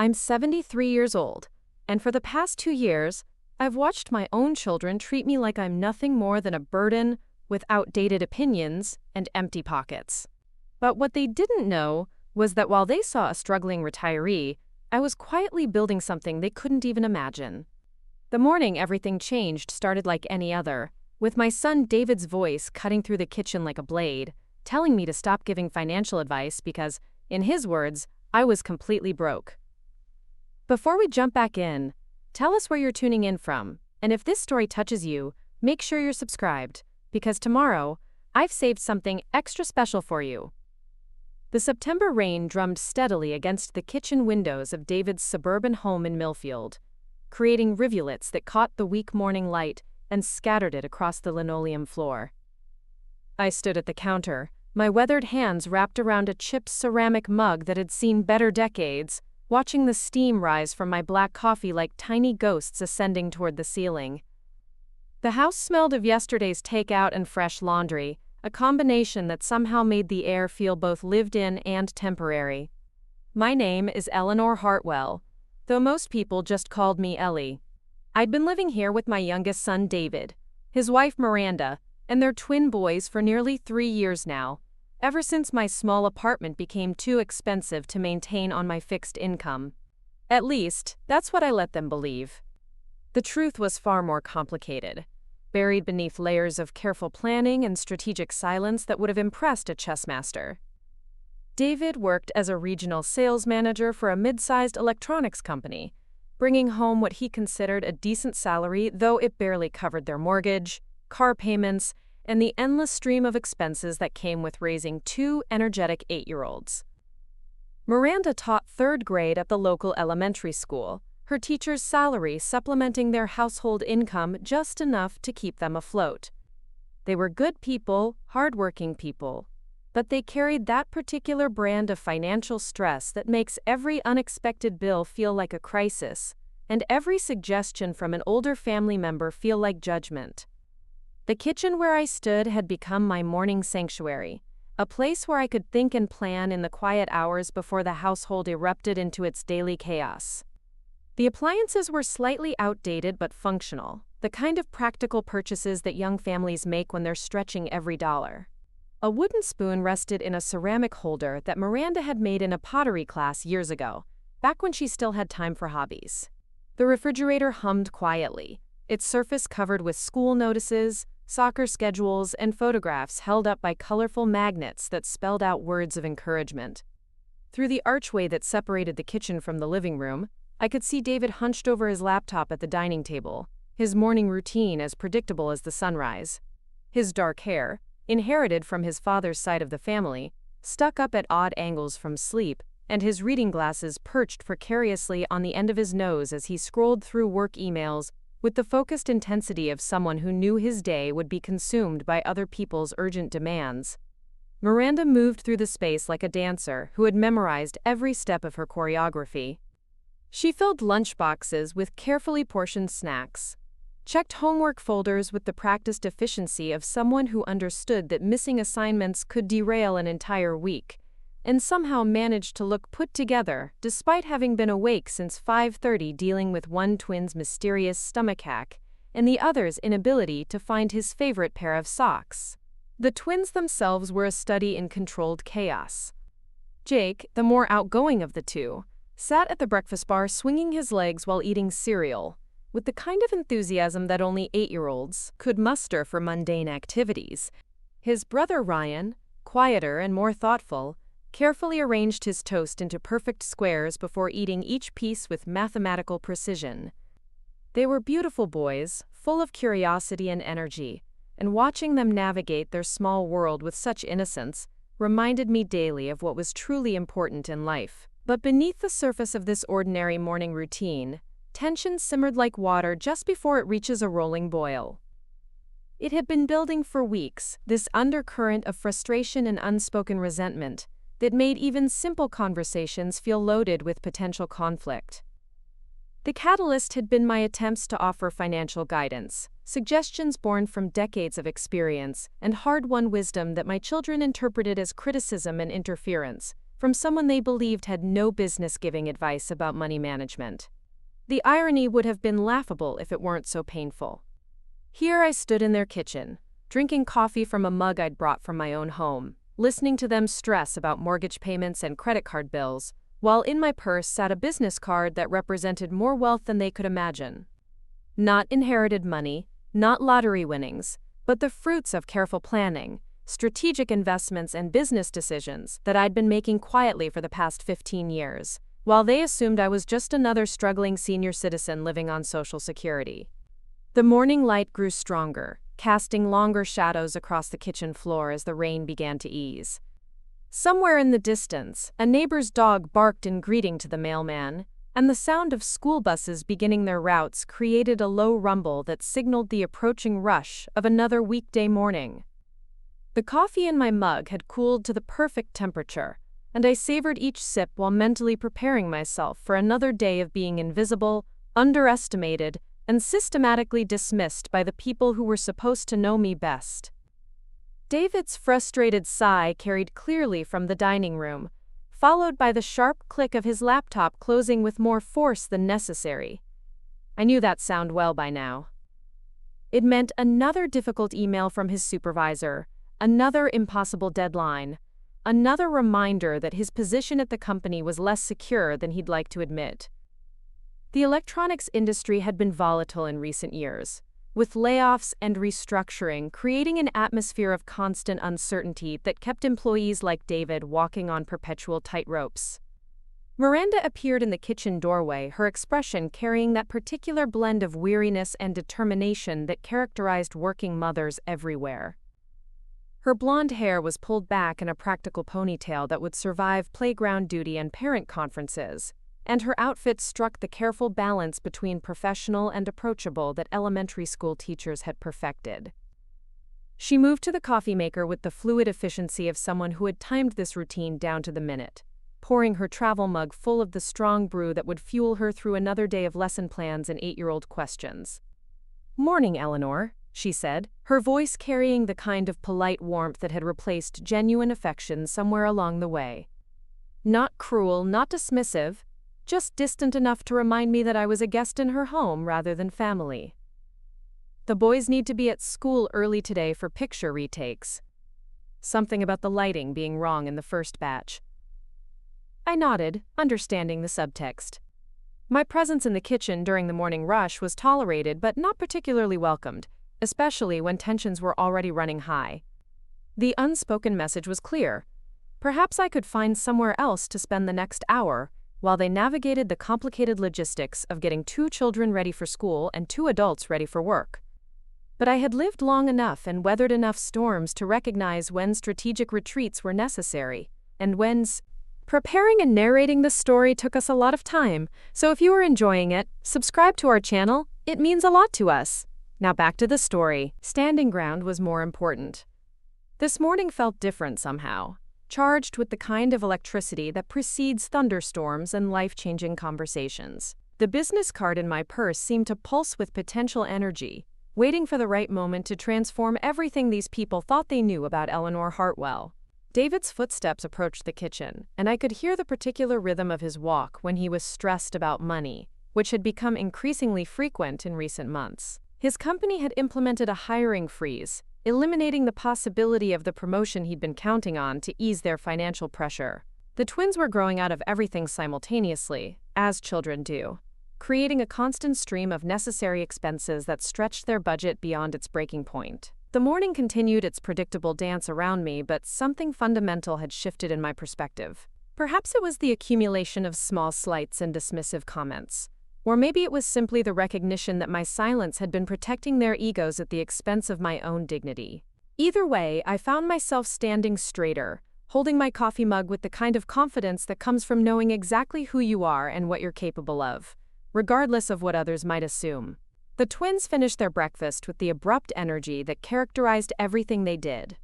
I'm 73 years old, and for the past 2 years, I've watched my own children treat me like I'm nothing more than a burden with outdated opinions and empty pockets. But what they didn't know was that while they saw a struggling retiree, I was quietly building something they couldn't even imagine. The morning everything changed started like any other, with my son David's voice cutting through the kitchen like a blade, telling me to stop giving financial advice because, in his words, I was completely broke. Before we jump back in, tell us where you're tuning in from, and if this story touches you, make sure you're subscribed, because tomorrow, I've saved something extra special for you. The September rain drummed steadily against the kitchen windows of David's suburban home in Millfield, creating rivulets that caught the weak morning light and scattered it across the linoleum floor. I stood at the counter, my weathered hands wrapped around a chipped ceramic mug that had seen better decades, watching the steam rise from my black coffee like tiny ghosts ascending toward the ceiling. The house smelled of yesterday's takeout and fresh laundry, a combination that somehow made the air feel both lived in and temporary. My name is Eleanor Hartwell, though most people just called me Ellie. I'd been living here with my youngest son David, his wife Miranda, and their twin boys for nearly 3 years now, ever since my small apartment became too expensive to maintain on my fixed income. At least, that's what I let them believe. The truth was far more complicated, buried beneath layers of careful planning and strategic silence that would have impressed a chess master. David worked as a regional sales manager for a mid-sized electronics company, bringing home what he considered a decent salary, though it barely covered their mortgage, car payments, and the endless stream of expenses that came with raising 2 energetic 8-year-olds. Miranda taught 3rd grade at the local elementary school, her teacher's salary supplementing their household income just enough to keep them afloat. They were good people, hardworking people, but they carried that particular brand of financial stress that makes every unexpected bill feel like a crisis, and every suggestion from an older family member feel like judgment. The kitchen where I stood had become my morning sanctuary, a place where I could think and plan in the quiet hours before the household erupted into its daily chaos. The appliances were slightly outdated but functional, the kind of practical purchases that young families make when they're stretching every dollar. A wooden spoon rested in a ceramic holder that Miranda had made in a pottery class years ago, back when she still had time for hobbies. The refrigerator hummed quietly, its surface covered with school notices, soccer schedules, and photographs held up by colorful magnets that spelled out words of encouragement. Through the archway that separated the kitchen from the living room, I could see David hunched over his laptop at the dining table, his morning routine as predictable as the sunrise. His dark hair, inherited from his father's side of the family, stuck up at odd angles from sleep, and his reading glasses perched precariously on the end of his nose as he scrolled through work emails with the focused intensity of someone who knew his day would be consumed by other people's urgent demands. Miranda moved through the space like a dancer who had memorized every step of her choreography. She filled lunchboxes with carefully portioned snacks, checked homework folders with the practiced efficiency of someone who understood that missing assignments could derail an entire week, and somehow managed to look put together despite having been awake since 5:30 dealing with one twin's mysterious stomachache and the other's inability to find his favorite pair of socks. The twins themselves were a study in controlled chaos. Jake, the more outgoing of the two, sat at the breakfast bar swinging his legs while eating cereal, with the kind of enthusiasm that only 8-year-olds could muster for mundane activities. His brother Ryan, quieter and more thoughtful, carefully arranged his toast into perfect squares before eating each piece with mathematical precision. They were beautiful boys, full of curiosity and energy, and watching them navigate their small world with such innocence reminded me daily of what was truly important in life. But beneath the surface of this ordinary morning routine, tension simmered like water just before it reaches a rolling boil. It had been building for weeks, this undercurrent of frustration and unspoken resentment that made even simple conversations feel loaded with potential conflict. The catalyst had been my attempts to offer financial guidance, suggestions born from decades of experience and hard-won wisdom that my children interpreted as criticism and interference, from someone they believed had no business giving advice about money management. The irony would have been laughable if it weren't so painful. Here I stood in their kitchen, drinking coffee from a mug I'd brought from my own home, listening to them stress about mortgage payments and credit card bills, while in my purse sat a business card that represented more wealth than they could imagine. Not inherited money, not lottery winnings, but the fruits of careful planning, strategic investments and business decisions that I'd been making quietly for the past 15 years, while they assumed I was just another struggling senior citizen living on Social Security. The morning light grew stronger, casting longer shadows across the kitchen floor as the rain began to ease. Somewhere in the distance, a neighbor's dog barked in greeting to the mailman, and the sound of school buses beginning their routes created a low rumble that signaled the approaching rush of another weekday morning. The coffee in my mug had cooled to the perfect temperature, and I savored each sip while mentally preparing myself for another day of being invisible, underestimated, and systematically dismissed by the people who were supposed to know me best. David's frustrated sigh carried clearly from the dining room, followed by the sharp click of his laptop closing with more force than necessary. I knew that sound well by now. It meant another difficult email from his supervisor, another impossible deadline, another reminder that his position at the company was less secure than he'd like to admit. The electronics industry had been volatile in recent years, with layoffs and restructuring creating an atmosphere of constant uncertainty that kept employees like David walking on perpetual tightropes. Miranda appeared in the kitchen doorway, her expression carrying that particular blend of weariness and determination that characterized working mothers everywhere. Her blonde hair was pulled back in a practical ponytail that would survive playground duty and parent conferences, and her outfit struck the careful balance between professional and approachable that elementary school teachers had perfected. She moved to the coffee maker with the fluid efficiency of someone who had timed this routine down to the minute, pouring her travel mug full of the strong brew that would fuel her through another day of lesson plans and 8-year-old questions. "Morning, Eleanor," she said, her voice carrying the kind of polite warmth that had replaced genuine affection somewhere along the way. Not cruel, not dismissive, just distant enough to remind me that I was a guest in her home rather than family. "The boys need to be at school early today for picture retakes. Something about the lighting being wrong in the first batch." I nodded, understanding the subtext. My presence in the kitchen during the morning rush was tolerated but not particularly welcomed, especially when tensions were already running high. The unspoken message was clear. Perhaps I could find somewhere else to spend the next hour, while they navigated the complicated logistics of getting 2 children ready for school and 2 adults ready for work. But I had lived long enough and weathered enough storms to recognize when strategic retreats were necessary, and when's. Preparing and narrating this story took us a lot of time, so if you are enjoying it, subscribe to our channel, it means a lot to us. Now back to the story. Standing ground was more important. This morning felt different somehow, charged with the kind of electricity that precedes thunderstorms and life-changing conversations. The business card in my purse seemed to pulse with potential energy, waiting for the right moment to transform everything these people thought they knew about Eleanor Hartwell. David's footsteps approached the kitchen, and I could hear the particular rhythm of his walk when he was stressed about money, which had become increasingly frequent in recent months. His company had implemented a hiring freeze, eliminating the possibility of the promotion he'd been counting on to ease their financial pressure. The twins were growing out of everything simultaneously, as children do, creating a constant stream of necessary expenses that stretched their budget beyond its breaking point. The morning continued its predictable dance around me, but something fundamental had shifted in my perspective. Perhaps it was the accumulation of small slights and dismissive comments. Or maybe it was simply the recognition that my silence had been protecting their egos at the expense of my own dignity. Either way, I found myself standing straighter, holding my coffee mug with the kind of confidence that comes from knowing exactly who you are and what you're capable of, regardless of what others might assume. The twins finished their breakfast with the abrupt energy that characterized everything they did,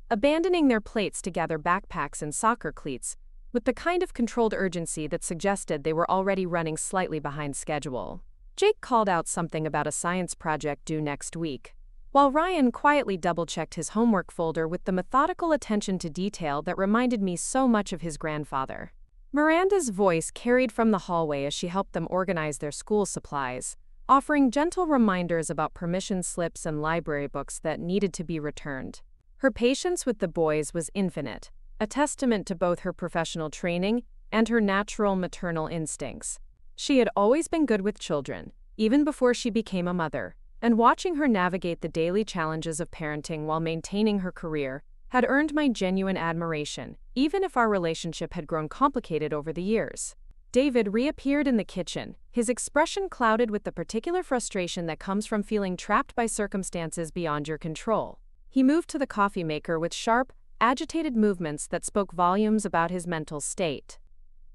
abandoning their plates to gather backpacks and soccer cleats, with the kind of controlled urgency that suggested they were already running slightly behind schedule. Jake called out something about a science project due next week, while Ryan quietly double-checked his homework folder with the methodical attention to detail that reminded me so much of his grandfather. Miranda's voice carried from the hallway as she helped them organize their school supplies, offering gentle reminders about permission slips and library books that needed to be returned. Her patience with the boys was infinite, a testament to both her professional training and her natural maternal instincts. She had always been good with children, even before she became a mother, and watching her navigate the daily challenges of parenting while maintaining her career had earned my genuine admiration, even if our relationship had grown complicated over the years. David reappeared in the kitchen, his expression clouded with the particular frustration that comes from feeling trapped by circumstances beyond your control. He moved to the coffee maker with sharp, agitated movements that spoke volumes about his mental state.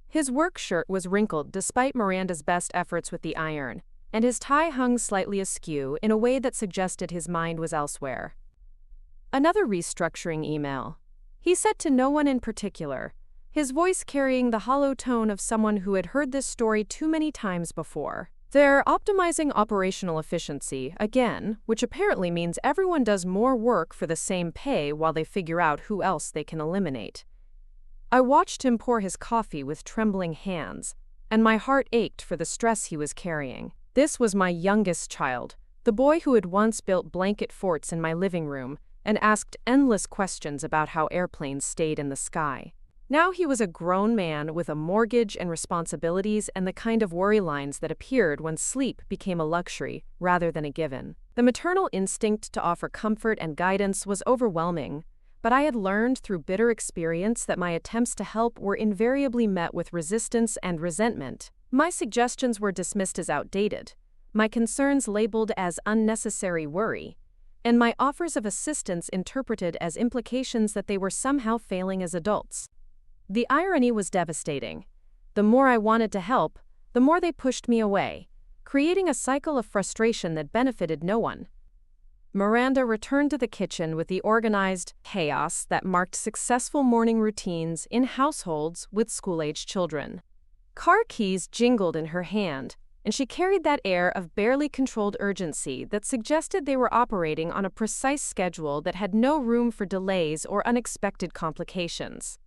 His work shirt was wrinkled despite Miranda's best efforts with the iron, and his tie hung slightly askew in a way that suggested his mind was elsewhere. Another restructuring email. He said to no one in particular, his voice carrying the hollow tone of someone who had heard this story too many times before. They're optimizing operational efficiency, again, which apparently means everyone does more work for the same pay while they figure out who else they can eliminate. I watched him pour his coffee with trembling hands, and my heart ached for the stress he was carrying. This was my youngest child, the boy who had once built blanket forts in my living room and asked endless questions about how airplanes stayed in the sky. Now he was a grown man with a mortgage and responsibilities and the kind of worry lines that appeared when sleep became a luxury rather than a given. The maternal instinct to offer comfort and guidance was overwhelming, but I had learned through bitter experience that my attempts to help were invariably met with resistance and resentment. My suggestions were dismissed as outdated, my concerns labeled as unnecessary worry, and my offers of assistance interpreted as implications that they were somehow failing as adults. The irony was devastating. The more I wanted to help, the more they pushed me away, creating a cycle of frustration that benefited no one. Miranda returned to the kitchen with the organized chaos that marked successful morning routines in households with school-aged children. Car keys jingled in her hand, and she carried that air of barely controlled urgency that suggested they were operating on a precise schedule that had no room for delays or unexpected complications.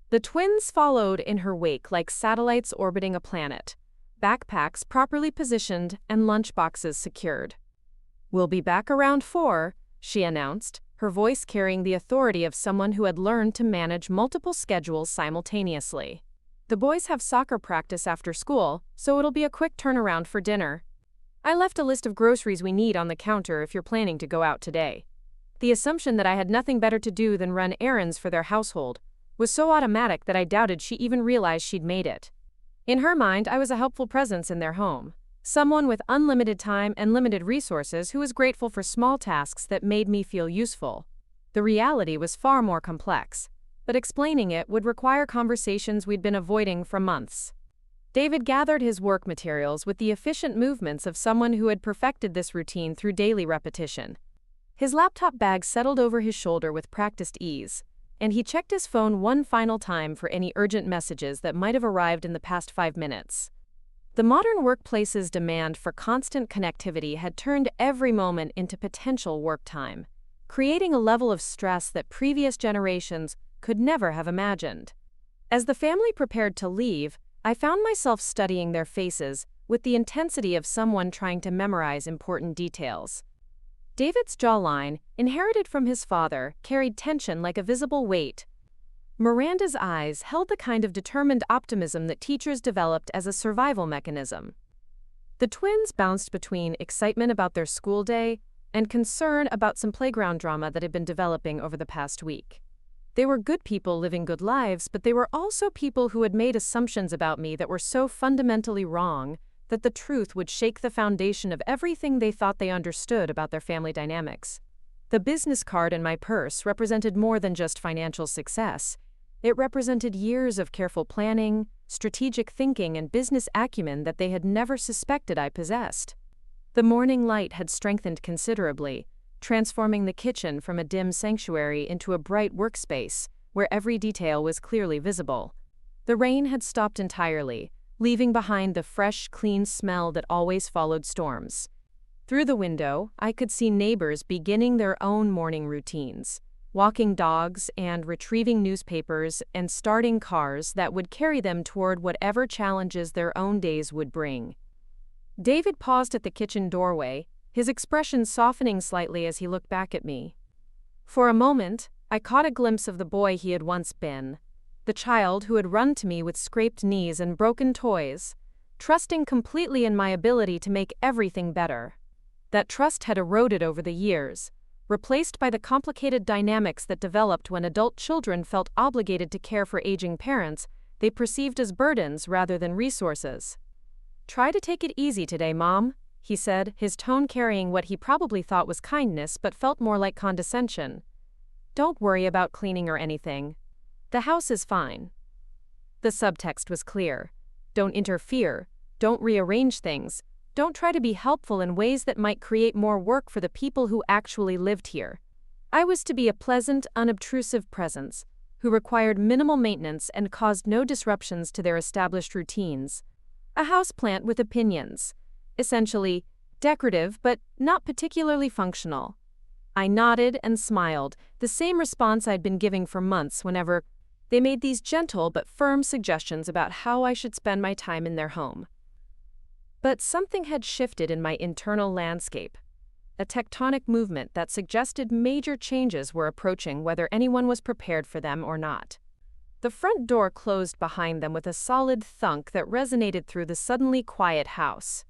The twins followed in her wake like satellites orbiting a planet, backpacks properly positioned and lunchboxes secured. "We'll be back around 4, she announced, her voice carrying the authority of someone who had learned to manage multiple schedules simultaneously. "The boys have soccer practice after school, so it'll be a quick turnaround for dinner. I left a list of groceries we need on the counter if you're planning to go out today." The assumption that I had nothing better to do than run errands for their household was so automatic that I doubted she even realized she'd made it. In her mind, I was a helpful presence in their home, someone with unlimited time and limited resources who was grateful for small tasks that made me feel useful. The reality was far more complex, but explaining it would require conversations we'd been avoiding for months. David gathered his work materials with the efficient movements of someone who had perfected this routine through daily repetition. His laptop bag settled over his shoulder with practiced ease, and he checked his phone one final time for any urgent messages that might have arrived in the past 5 minutes. The modern workplace's demand for constant connectivity had turned every moment into potential work time, creating a level of stress that previous generations could never have imagined. As the family prepared to leave, I found myself studying their faces with the intensity of someone trying to memorize important details. David's jawline, inherited from his father, carried tension like a visible weight. Miranda's eyes held the kind of determined optimism that teachers developed as a survival mechanism. The twins bounced between excitement about their school day and concern about some playground drama that had been developing over the past week. They were good people living good lives, but they were also people who had made assumptions about me that were so fundamentally wrong that the truth would shake the foundation of everything they thought they understood about their family dynamics. The business card in my purse represented more than just financial success. It represented years of careful planning, strategic thinking, and business acumen that they had never suspected I possessed. The morning light had strengthened considerably, transforming the kitchen from a dim sanctuary into a bright workspace where every detail was clearly visible. The rain had stopped entirely, leaving behind the fresh, clean smell that always followed storms. Through the window, I could see neighbors beginning their own morning routines, walking dogs and retrieving newspapers and starting cars that would carry them toward whatever challenges their own days would bring. David paused at the kitchen doorway, his expression softening slightly as he looked back at me. For a moment, I caught a glimpse of the boy he had once been, the child who had run to me with scraped knees and broken toys, trusting completely in my ability to make everything better. That trust had eroded over the years, replaced by the complicated dynamics that developed when adult children felt obligated to care for aging parents they perceived as burdens rather than resources. "Try to take it easy today, Mom," he said, his tone carrying what he probably thought was kindness but felt more like condescension. "Don't worry about cleaning or anything. The house is fine." The subtext was clear. Don't interfere, don't rearrange things, don't try to be helpful in ways that might create more work for the people who actually lived here. I was to be a pleasant, unobtrusive presence, who required minimal maintenance and caused no disruptions to their established routines. A houseplant with opinions. Essentially, decorative but not particularly functional. I nodded and smiled, the same response I'd been giving for months whenever they made these gentle but firm suggestions about how I should spend my time in their home. But something had shifted in my internal landscape. A tectonic movement that suggested major changes were approaching whether anyone was prepared for them or not. The front door closed behind them with a solid thunk that resonated through the suddenly quiet house.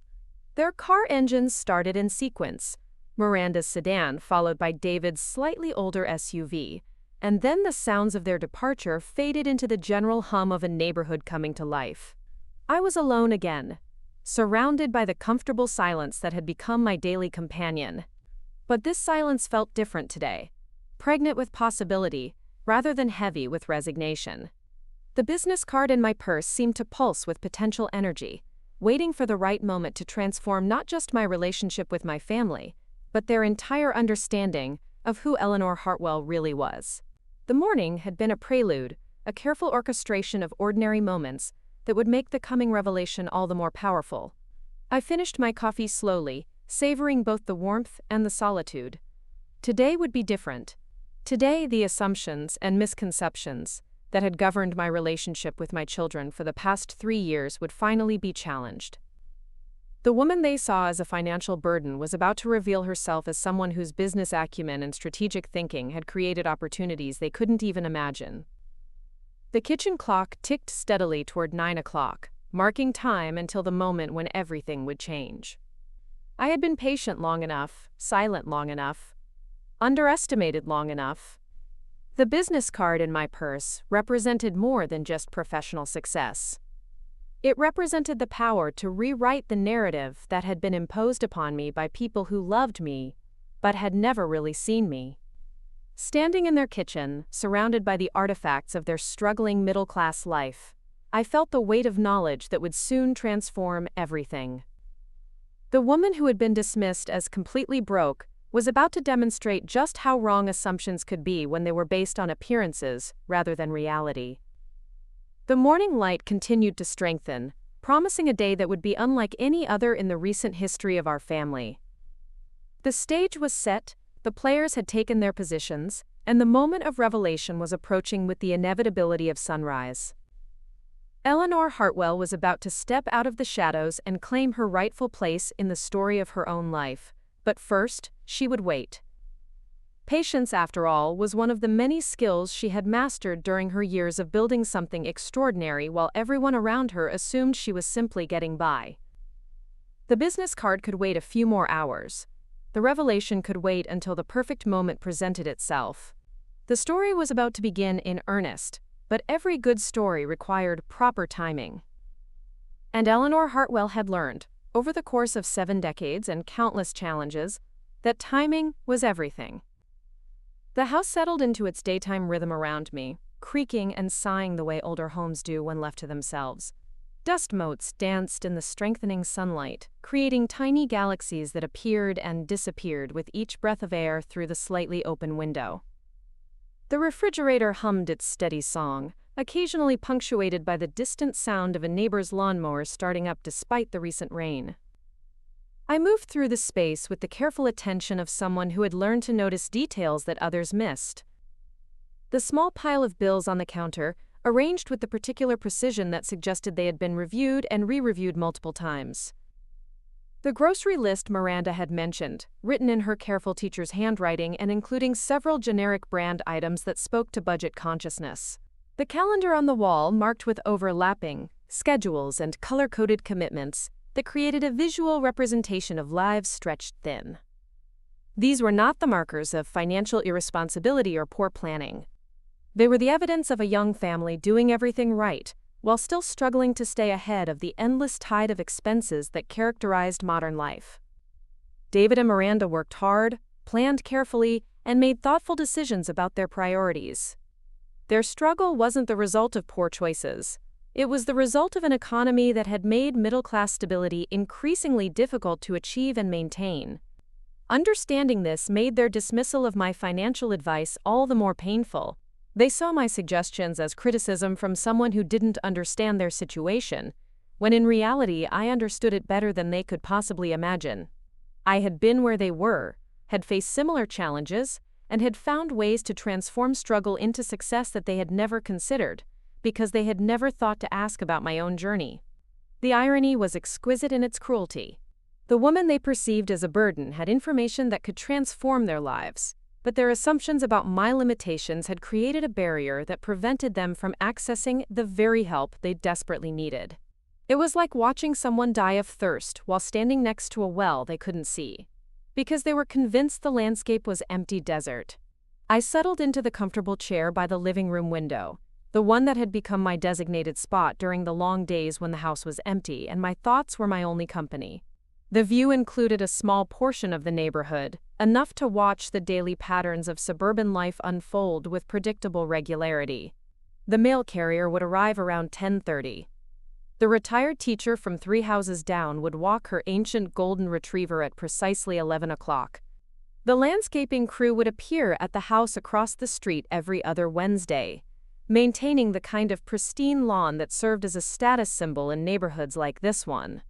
Their car engines started in sequence, Miranda's sedan followed by David's slightly older SUV, and then the sounds of their departure faded into the general hum of a neighborhood coming to life. I was alone again, surrounded by the comfortable silence that had become my daily companion. But this silence felt different today, pregnant with possibility, rather than heavy with resignation. The business card in my purse seemed to pulse with potential energy, waiting for the right moment to transform not just my relationship with my family, but their entire understanding of who Eleanor Hartwell really was. The morning had been a prelude, a careful orchestration of ordinary moments that would make the coming revelation all the more powerful. I finished my coffee slowly, savoring both the warmth and the solitude. Today would be different. Today, the assumptions and misconceptions that had governed my relationship with my children for the past 3 years would finally be challenged. The woman they saw as a financial burden was about to reveal herself as someone whose business acumen and strategic thinking had created opportunities they couldn't even imagine. The kitchen clock ticked steadily toward 9 o'clock, marking time until the moment when everything would change. I had been patient long enough, silent long enough, underestimated long enough. The business card in my purse represented more than just professional success. It represented the power to rewrite the narrative that had been imposed upon me by people who loved me, but had never really seen me. Standing in their kitchen, surrounded by the artifacts of their struggling middle-class life, I felt the weight of knowledge that would soon transform everything. The woman who had been dismissed as completely broke was about to demonstrate just how wrong assumptions could be when they were based on appearances rather than reality. The morning light continued to strengthen, promising a day that would be unlike any other in the recent history of our family. The stage was set, the players had taken their positions, and the moment of revelation was approaching with the inevitability of sunrise. Eleanor Hartwell was about to step out of the shadows and claim her rightful place in the story of her own life, but first, she would wait. Patience, after all, was one of the many skills she had mastered during her years of building something extraordinary while everyone around her assumed she was simply getting by. The business card could wait a few more hours. The revelation could wait until the perfect moment presented itself. The story was about to begin in earnest, but every good story required proper timing. And Eleanor Hartwell had learned, over the course of 7 decades and countless challenges, that timing was everything. The house settled into its daytime rhythm around me, creaking and sighing the way older homes do when left to themselves. Dust motes danced in the strengthening sunlight, creating tiny galaxies that appeared and disappeared with each breath of air through the slightly open window. The refrigerator hummed its steady song, occasionally punctuated by the distant sound of a neighbor's lawnmower starting up despite the recent rain. I moved through the space with the careful attention of someone who had learned to notice details that others missed. The small pile of bills on the counter, arranged with the particular precision that suggested they had been reviewed and re-reviewed multiple times. The grocery list Miranda had mentioned, written in her careful teacher's handwriting and including several generic brand items that spoke to budget consciousness. The calendar on the wall, marked with overlapping schedules and color-coded commitments, that created a visual representation of lives stretched thin. These were not the markers of financial irresponsibility or poor planning. They were the evidence of a young family doing everything right, while still struggling to stay ahead of the endless tide of expenses that characterized modern life. David and Miranda worked hard, planned carefully, and made thoughtful decisions about their priorities. Their struggle wasn't the result of poor choices. It was the result of an economy that had made middle-class stability increasingly difficult to achieve and maintain. Understanding this made their dismissal of my financial advice all the more painful. They saw my suggestions as criticism from someone who didn't understand their situation, when in reality I understood it better than they could possibly imagine. I had been where they were, had faced similar challenges, and had found ways to transform struggle into success that they had never considered, because they had never thought to ask about my own journey. The irony was exquisite in its cruelty. The woman they perceived as a burden had information that could transform their lives, but their assumptions about my limitations had created a barrier that prevented them from accessing the very help they desperately needed. It was like watching someone die of thirst while standing next to a well they couldn't see, because they were convinced the landscape was empty desert. I settled into the comfortable chair by the living room window, the one that had become my designated spot during the long days when the house was empty and my thoughts were my only company. The view included a small portion of the neighborhood, enough to watch the daily patterns of suburban life unfold with predictable regularity. The mail carrier would arrive around 10:30. The retired teacher from 3 houses down would walk her ancient golden retriever at precisely 11 o'clock. The landscaping crew would appear at the house across the street every other Wednesday, maintaining the kind of pristine lawn that served as a status symbol in neighborhoods like this one.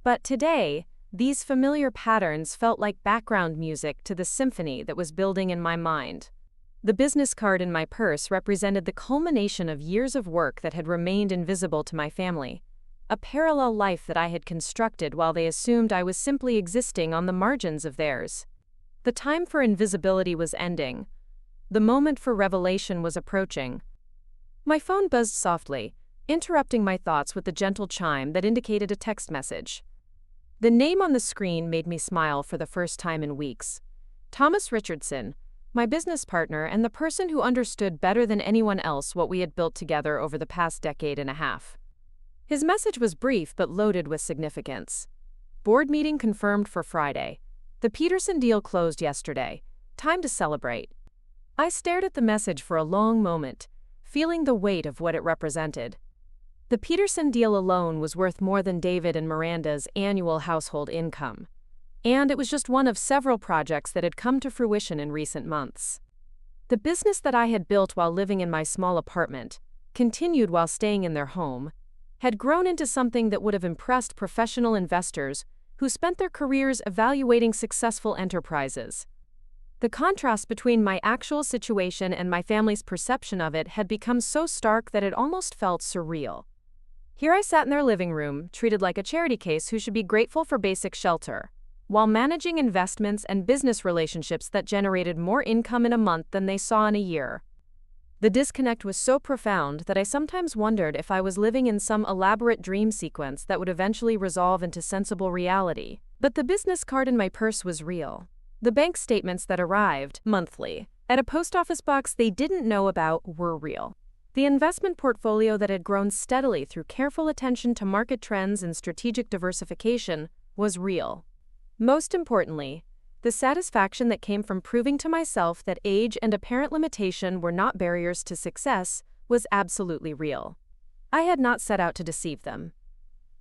But today, these familiar patterns felt like background music to the symphony that was building in my mind. The business card in my purse represented the culmination of years of work that had remained invisible to my family, a parallel life that I had constructed while they assumed I was simply existing on the margins of theirs. The time for invisibility was ending. The moment for revelation was approaching. My phone buzzed softly, interrupting my thoughts with the gentle chime that indicated a text message. The name on the screen made me smile for the first time in weeks. Thomas Richardson, my business partner and the person who understood better than anyone else what we had built together over the past decade and a half. His message was brief but loaded with significance. Board meeting confirmed for Friday. The Peterson deal closed yesterday. Time to celebrate. I stared at the message for a long moment, feeling the weight of what it represented. The Peterson deal alone was worth more than David and Miranda's annual household income. And it was just one of several projects that had come to fruition in recent months. The business that I had built while living in my small apartment, continued while staying in their home, had grown into something that would have impressed professional investors who spent their careers evaluating successful enterprises. The contrast between my actual situation and my family's perception of it had become so stark that it almost felt surreal. Here I sat in their living room, treated like a charity case who should be grateful for basic shelter, while managing investments and business relationships that generated more income in a month than they saw in a year. The disconnect was so profound that I sometimes wondered if I was living in some elaborate dream sequence that would eventually resolve into sensible reality. But the business card in my purse was real. The bank statements that arrived, monthly, at a post office box they didn't know about were real. The investment portfolio that had grown steadily through careful attention to market trends and strategic diversification was real. Most importantly, the satisfaction that came from proving to myself that age and apparent limitation were not barriers to success was absolutely real. I had not set out to deceive them.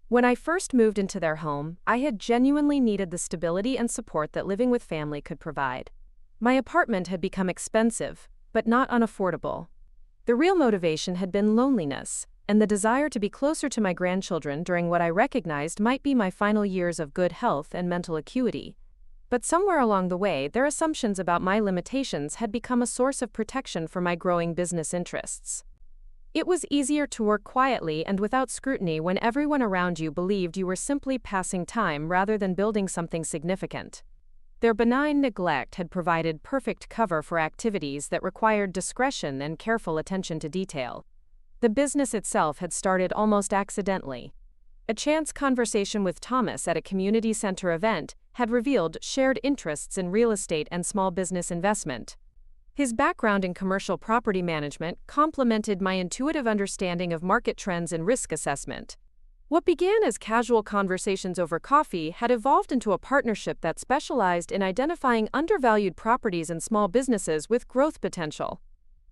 When I first moved into their home, I had genuinely needed the stability and support that living with family could provide. My apartment had become expensive, but not unaffordable. The real motivation had been loneliness, and the desire to be closer to my grandchildren during what I recognized might be my final years of good health and mental acuity. But somewhere along the way, their assumptions about my limitations had become a source of protection for my growing business interests. It was easier to work quietly and without scrutiny when everyone around you believed you were simply passing time rather than building something significant. Their benign neglect had provided perfect cover for activities that required discretion and careful attention to detail. The business itself had started almost accidentally. A chance conversation with Thomas at a community center event had revealed shared interests in real estate and small business investment. His background in commercial property management complemented my intuitive understanding of market trends and risk assessment. What began as casual conversations over coffee had evolved into a partnership that specialized in identifying undervalued properties and small businesses with growth potential.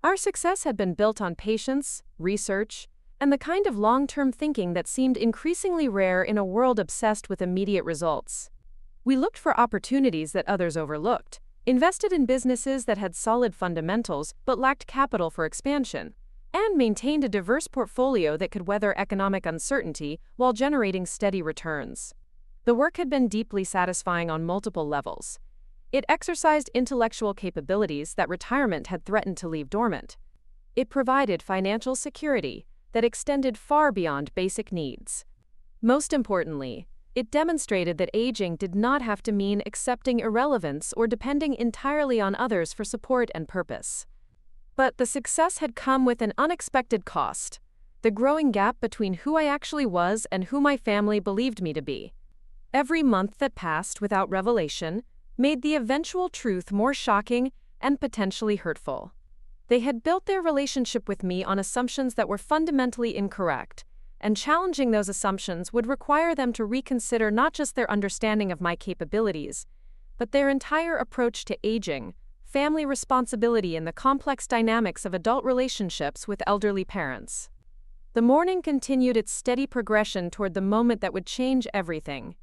Our success had been built on patience, research, and the kind of long-term thinking that seemed increasingly rare in a world obsessed with immediate results. We looked for opportunities that others overlooked, invested in businesses that had solid fundamentals but lacked capital for expansion, and maintained a diverse portfolio that could weather economic uncertainty while generating steady returns. The work had been deeply satisfying on multiple levels. It exercised intellectual capabilities that retirement had threatened to leave dormant. It provided financial security that extended far beyond basic needs. Most importantly, it demonstrated that aging did not have to mean accepting irrelevance or depending entirely on others for support and purpose. But the success had come with an unexpected cost: the growing gap between who I actually was and who my family believed me to be. Every month that passed without revelation made the eventual truth more shocking and potentially hurtful. They had built their relationship with me on assumptions that were fundamentally incorrect, and challenging those assumptions would require them to reconsider not just their understanding of my capabilities, but their entire approach to aging, family responsibility, and the complex dynamics of adult relationships with elderly parents. The morning continued its steady progression toward the moment that would change everything.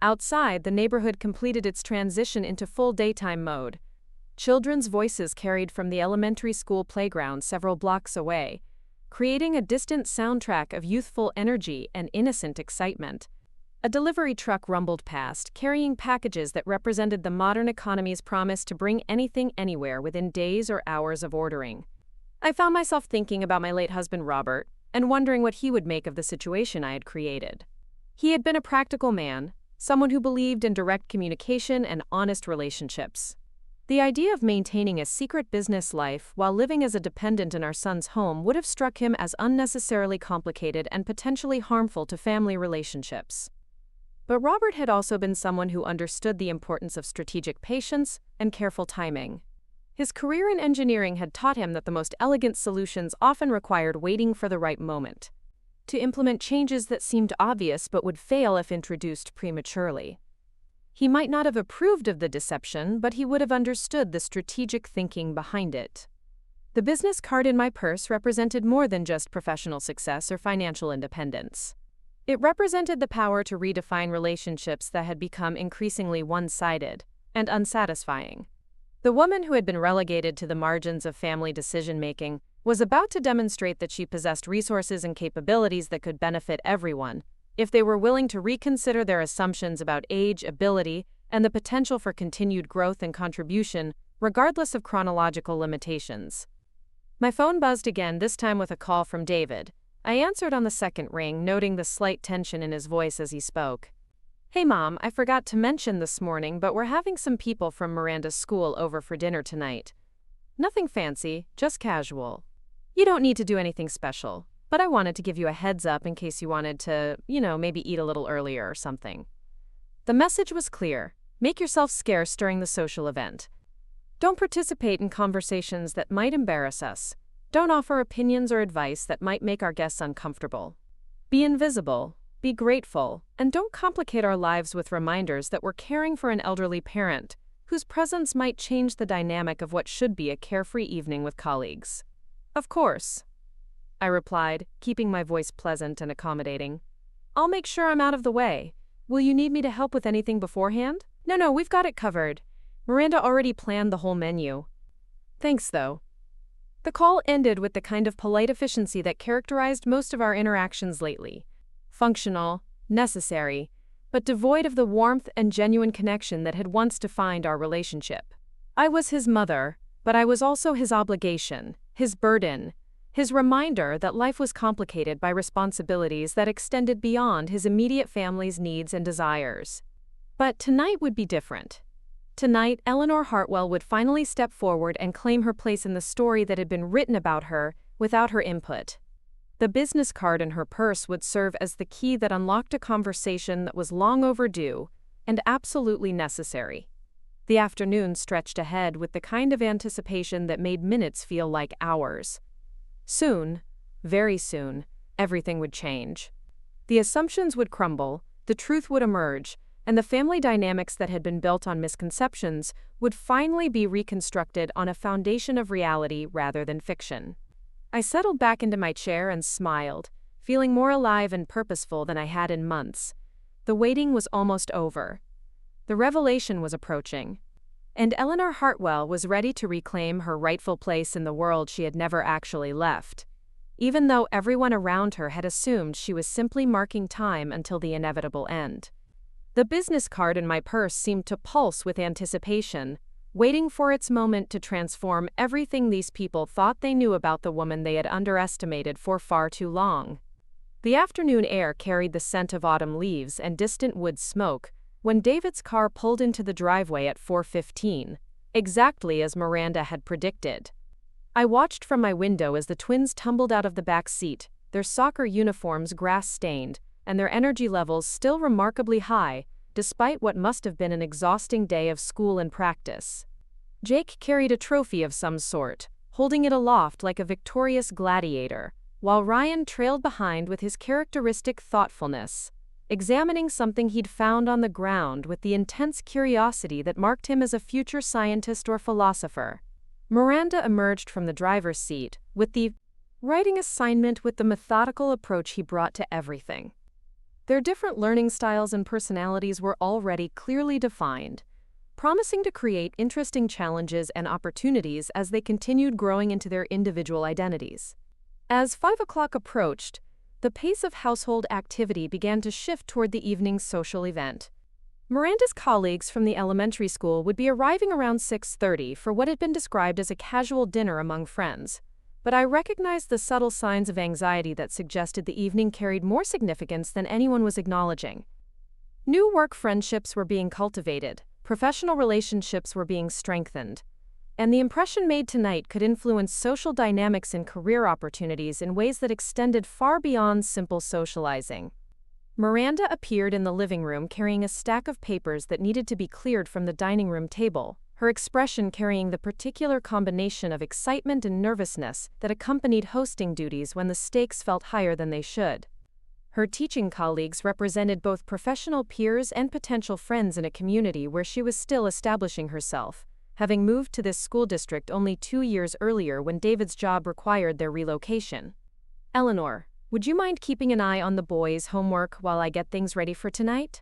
Outside, the neighborhood completed its transition into full daytime mode. Children's voices carried from the elementary school playground several blocks away, creating a distant soundtrack of youthful energy and innocent excitement. A delivery truck rumbled past, carrying packages that represented the modern economy's promise to bring anything anywhere within days or hours of ordering. I found myself thinking about my late husband Robert, and wondering what he would make of the situation I had created. He had been a practical man, someone who believed in direct communication and honest relationships. The idea of maintaining a secret business life while living as a dependent in our son's home would have struck him as unnecessarily complicated and potentially harmful to family relationships. But Robert had also been someone who understood the importance of strategic patience and careful timing. His career in engineering had taught him that the most elegant solutions often required waiting for the right moment to implement changes that seemed obvious but would fail if introduced prematurely. He might not have approved of the deception, but he would have understood the strategic thinking behind it. The business card in my purse represented more than just professional success or financial independence. It represented the power to redefine relationships that had become increasingly one-sided and unsatisfying. The woman who had been relegated to the margins of family decision-making was about to demonstrate that she possessed resources and capabilities that could benefit everyone, if they were willing to reconsider their assumptions about age, ability, and the potential for continued growth and contribution, regardless of chronological limitations. My phone buzzed again, this time with a call from David. I answered on the second ring, noting the slight tension in his voice as he spoke. "Hey Mom, I forgot to mention this morning, but we're having some people from Miranda's school over for dinner tonight. Nothing fancy, just casual. You don't need to do anything special. But I wanted to give you a heads up in case you wanted to, maybe eat a little earlier or something." The message was clear: make yourself scarce during the social event. Don't participate in conversations that might embarrass us. Don't offer opinions or advice that might make our guests uncomfortable. Be invisible, be grateful, and don't complicate our lives with reminders that we're caring for an elderly parent whose presence might change the dynamic of what should be a carefree evening with colleagues. "Of course," I replied, keeping my voice pleasant and accommodating. "I'll make sure I'm out of the way. Will you need me to help with anything beforehand?" No, we've got it covered. Miranda already planned the whole menu." "Thanks, though." The call ended with the kind of polite efficiency that characterized most of our interactions lately. Functional, necessary, but devoid of the warmth and genuine connection that had once defined our relationship. I was his mother, but I was also his obligation, his burden, his reminder that life was complicated by responsibilities that extended beyond his immediate family's needs and desires. But tonight would be different. Tonight, Eleanor Hartwell would finally step forward and claim her place in the story that had been written about her without her input. The business card in her purse would serve as the key that unlocked a conversation that was long overdue and absolutely necessary. The afternoon stretched ahead with the kind of anticipation that made minutes feel like hours. Soon, very soon, everything would change. The assumptions would crumble, the truth would emerge, and the family dynamics that had been built on misconceptions would finally be reconstructed on a foundation of reality rather than fiction. I settled back into my chair and smiled, feeling more alive and purposeful than I had in months. The waiting was almost over. The revelation was approaching. And Eleanor Hartwell was ready to reclaim her rightful place in the world she had never actually left, even though everyone around her had assumed she was simply marking time until the inevitable end. The business card in my purse seemed to pulse with anticipation, waiting for its moment to transform everything these people thought they knew about the woman they had underestimated for far too long. The afternoon air carried the scent of autumn leaves and distant wood smoke when David's car pulled into the driveway at 4:15, exactly as Miranda had predicted. I watched from my window as the twins tumbled out of the back seat, their soccer uniforms grass-stained, and their energy levels still remarkably high, despite what must have been an exhausting day of school and practice. Jake carried a trophy of some sort, holding it aloft like a victorious gladiator, while Ryan trailed behind with his characteristic thoughtfulness, examining something he'd found on the ground with the intense curiosity that marked him as a future scientist or philosopher. Miranda emerged from the driver's seat with the writing assignment with the methodical approach he brought to everything. Their different learning styles and personalities were already clearly defined, promising to create interesting challenges and opportunities as they continued growing into their individual identities. As 5 o'clock approached, the pace of household activity began to shift toward the evening's social event. Miranda's colleagues from the elementary school would be arriving around 6:30 for what had been described as a casual dinner among friends, but I recognized the subtle signs of anxiety that suggested the evening carried more significance than anyone was acknowledging. New work friendships were being cultivated, professional relationships were being strengthened, and the impression made tonight could influence social dynamics and career opportunities in ways that extended far beyond simple socializing. Miranda appeared in the living room carrying a stack of papers that needed to be cleared from the dining room table, her expression carrying the particular combination of excitement and nervousness that accompanied hosting duties when the stakes felt higher than they should. Her teaching colleagues represented both professional peers and potential friends in a community where she was still establishing herself, having moved to this school district only 2 years earlier when David's job required their relocation. "Eleanor, would you mind keeping an eye on the boys' homework while I get things ready for tonight?"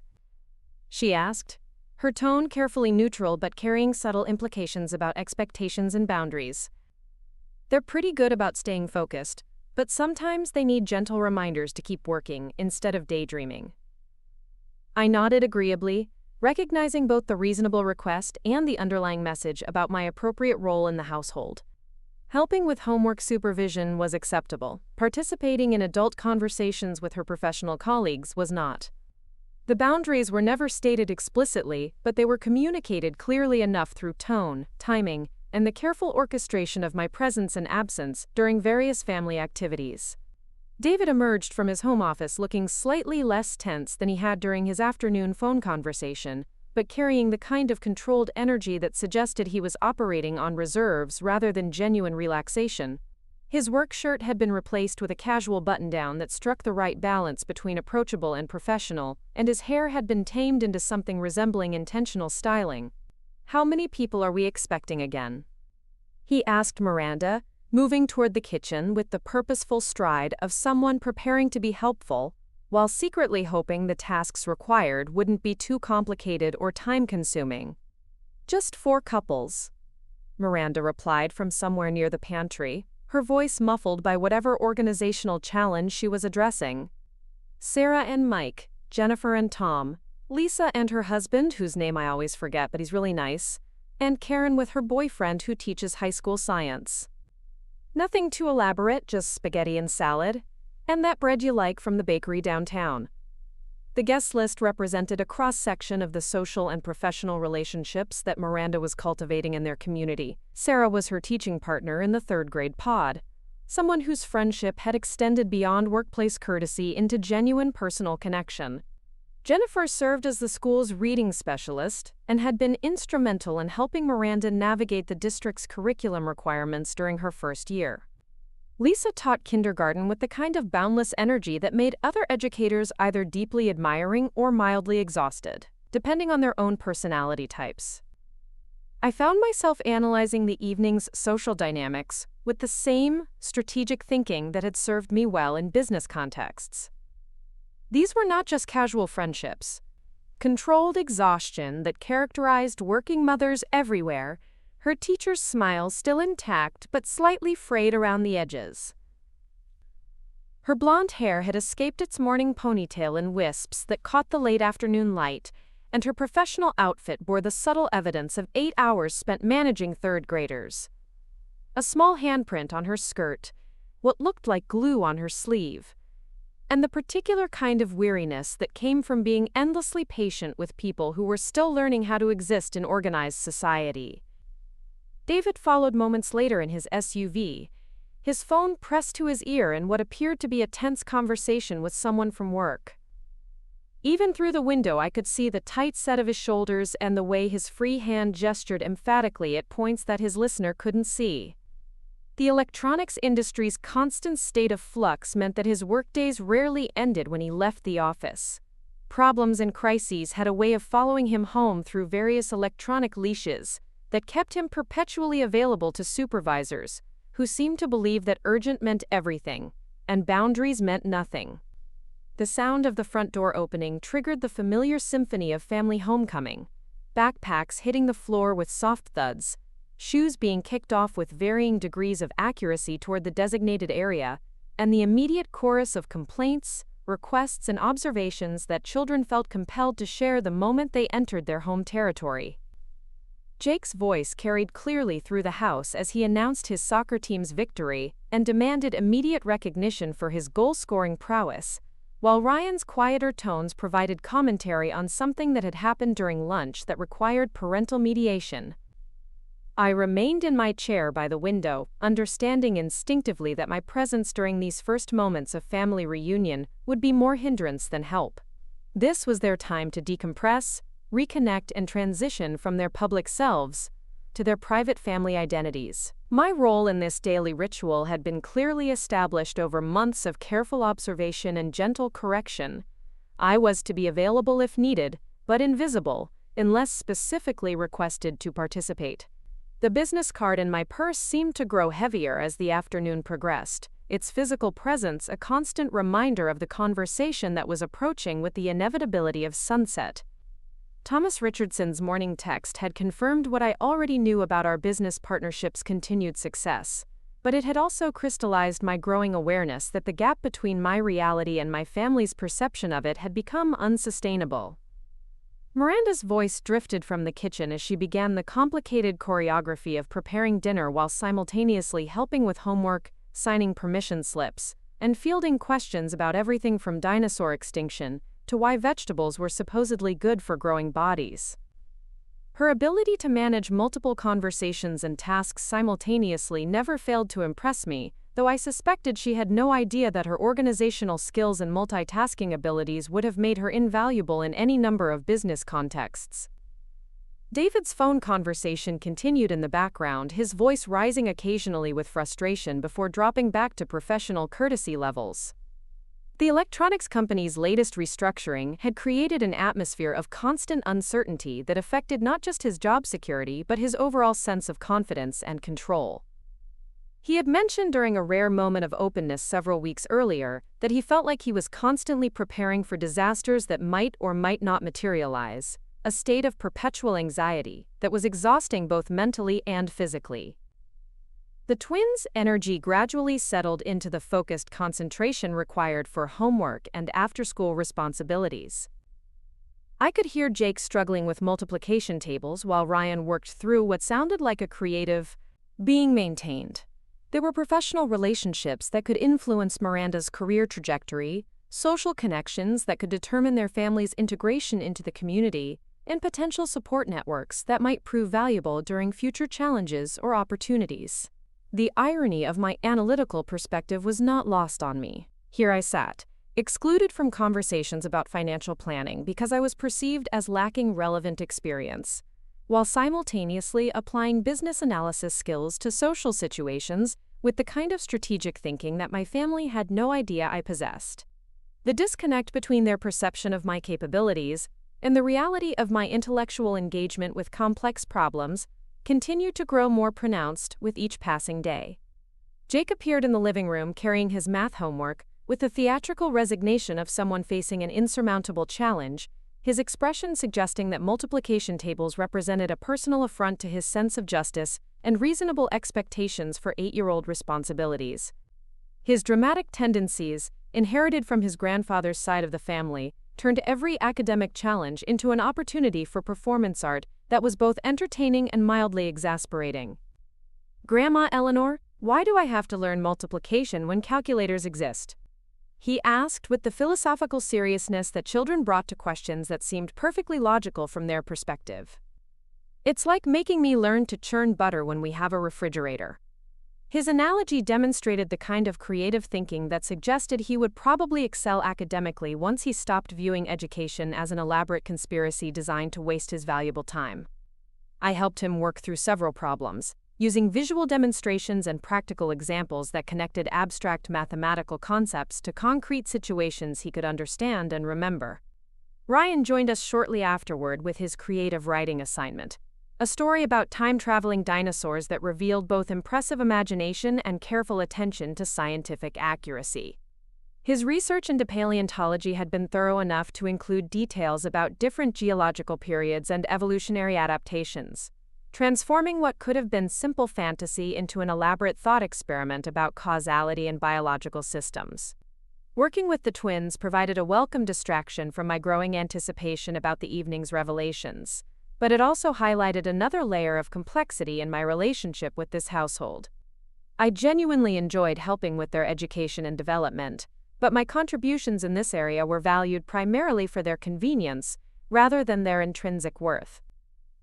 she asked, her tone carefully neutral but carrying subtle implications about expectations and boundaries. "They're pretty good about staying focused, but sometimes they need gentle reminders to keep working instead of daydreaming." I nodded agreeably, recognizing both the reasonable request and the underlying message about my appropriate role in the household. Helping with homework supervision was acceptable. Participating in adult conversations with her professional colleagues was not. The boundaries were never stated explicitly, but they were communicated clearly enough through tone, timing, and the careful orchestration of my presence and absence during various family activities. David emerged from his home office looking slightly less tense than he had during his afternoon phone conversation, but carrying the kind of controlled energy that suggested he was operating on reserves rather than genuine relaxation. His work shirt had been replaced with a casual button-down that struck the right balance between approachable and professional, and his hair had been tamed into something resembling intentional styling. "How many people are we expecting again?" he asked Miranda, moving toward the kitchen with the purposeful stride of someone preparing to be helpful, while secretly hoping the tasks required wouldn't be too complicated or time-consuming. "Just 4 couples," Miranda replied from somewhere near the pantry. her voice muffled by whatever organizational challenge she was addressing. Sarah and Mike, Jennifer and Tom, Lisa and her husband, whose name I always forget but he's really nice, and Karen with her boyfriend who teaches high school science. Nothing too elaborate, just spaghetti and salad, and that bread you like from the bakery downtown. The guest list represented a cross-section of the social and professional relationships that Miranda was cultivating in their community. Sarah was her teaching partner in the third-grade pod, someone whose friendship had extended beyond workplace courtesy into genuine personal connection. Jennifer served as the school's reading specialist and had been instrumental in helping Miranda navigate the district's curriculum requirements during her first year. Lisa taught kindergarten with the kind of boundless energy that made other educators either deeply admiring or mildly exhausted, depending on their own personality types. I found myself analyzing the evening's social dynamics with the same strategic thinking that had served me well in business contexts. These were not just casual friendships. Controlled exhaustion that characterized working mothers everywhere, her teacher's smile still intact but slightly frayed around the edges. Her blonde hair had escaped its morning ponytail in wisps that caught the late afternoon light, and her professional outfit bore the subtle evidence of 8 hours spent managing third graders. A small handprint on her skirt, what looked like glue on her sleeve, and the particular kind of weariness that came from being endlessly patient with people who were still learning how to exist in organized society. David followed moments later in his SUV, his phone pressed to his ear in what appeared to be a tense conversation with someone from work. Even through the window I could see the tight set of his shoulders and the way his free hand gestured emphatically at points that his listener couldn't see. The electronics industry's constant state of flux meant that his workdays rarely ended when he left the office. Problems and crises had a way of following him home through various electronic leashes that kept him perpetually available to supervisors, who seemed to believe that urgent meant everything, and boundaries meant nothing. The sound of the front door opening triggered the familiar symphony of family homecoming, backpacks hitting the floor with soft thuds, shoes being kicked off with varying degrees of accuracy toward the designated area, and the immediate chorus of complaints, requests, and observations that children felt compelled to share the moment they entered their home territory. Jake's voice carried clearly through the house as he announced his soccer team's victory and demanded immediate recognition for his goal-scoring prowess, while Ryan's quieter tones provided commentary on something that had happened during lunch that required parental mediation. I remained in my chair by the window, understanding instinctively that my presence during these first moments of family reunion would be more hindrance than help. This was their time to decompress, reconnect, and transition from their public selves to their private family identities. My role in this daily ritual had been clearly established over months of careful observation and gentle correction. I was to be available if needed, but invisible, unless specifically requested to participate. The business card in my purse seemed to grow heavier as the afternoon progressed, its physical presence a constant reminder of the conversation that was approaching with the inevitability of sunset. Thomas Richardson's morning text had confirmed what I already knew about our business partnership's continued success, but it had also crystallized my growing awareness that the gap between my reality and my family's perception of it had become unsustainable. Miranda's voice drifted from the kitchen as she began the complicated choreography of preparing dinner while simultaneously helping with homework, signing permission slips, and fielding questions about everything from dinosaur extinction to why vegetables were supposedly good for growing bodies. Her ability to manage multiple conversations and tasks simultaneously never failed to impress me, though I suspected she had no idea that her organizational skills and multitasking abilities would have made her invaluable in any number of business contexts. David's phone conversation continued in the background, his voice rising occasionally with frustration before dropping back to professional courtesy levels. The electronics company's latest restructuring had created an atmosphere of constant uncertainty that affected not just his job security but his overall sense of confidence and control. He had mentioned during a rare moment of openness several weeks earlier that he felt like he was constantly preparing for disasters that might or might not materialize, a state of perpetual anxiety that was exhausting both mentally and physically. The twins' energy gradually settled into the focused concentration required for homework and after-school responsibilities. I could hear Jake struggling with multiplication tables while Ryan worked through what sounded like a creative being maintained. There were professional relationships that could influence Miranda's career trajectory, social connections that could determine their family's integration into the community, and potential support networks that might prove valuable during future challenges or opportunities. The irony of my analytical perspective was not lost on me. Here I sat, excluded from conversations about financial planning because I was perceived as lacking relevant experience, while simultaneously applying business analysis skills to social situations with the kind of strategic thinking that my family had no idea I possessed. The disconnect between their perception of my capabilities and the reality of my intellectual engagement with complex problems continued to grow more pronounced with each passing day. Jake appeared in the living room carrying his math homework with the theatrical resignation of someone facing an insurmountable challenge, his expression suggesting that multiplication tables represented a personal affront to his sense of justice and reasonable expectations for 8-year-old responsibilities. His dramatic tendencies, inherited from his grandfather's side of the family, turned every academic challenge into an opportunity for performance art that was both entertaining and mildly exasperating. "Grandma Eleanor, why do I have to learn multiplication when calculators exist?" he asked with the philosophical seriousness that children brought to questions that seemed perfectly logical from their perspective. "It's like making me learn to churn butter when we have a refrigerator." His analogy demonstrated the kind of creative thinking that suggested he would probably excel academically once he stopped viewing education as an elaborate conspiracy designed to waste his valuable time. I helped him work through several problems, using visual demonstrations and practical examples that connected abstract mathematical concepts to concrete situations he could understand and remember. Ryan joined us shortly afterward with his creative writing assignment, a story about time-traveling dinosaurs that revealed both impressive imagination and careful attention to scientific accuracy. His research into paleontology had been thorough enough to include details about different geological periods and evolutionary adaptations, transforming what could have been simple fantasy into an elaborate thought experiment about causality and biological systems. Working with the twins provided a welcome distraction from my growing anticipation about the evening's revelations, but it also highlighted another layer of complexity in my relationship with this household. I genuinely enjoyed helping with their education and development, but my contributions in this area were valued primarily for their convenience rather than their intrinsic worth.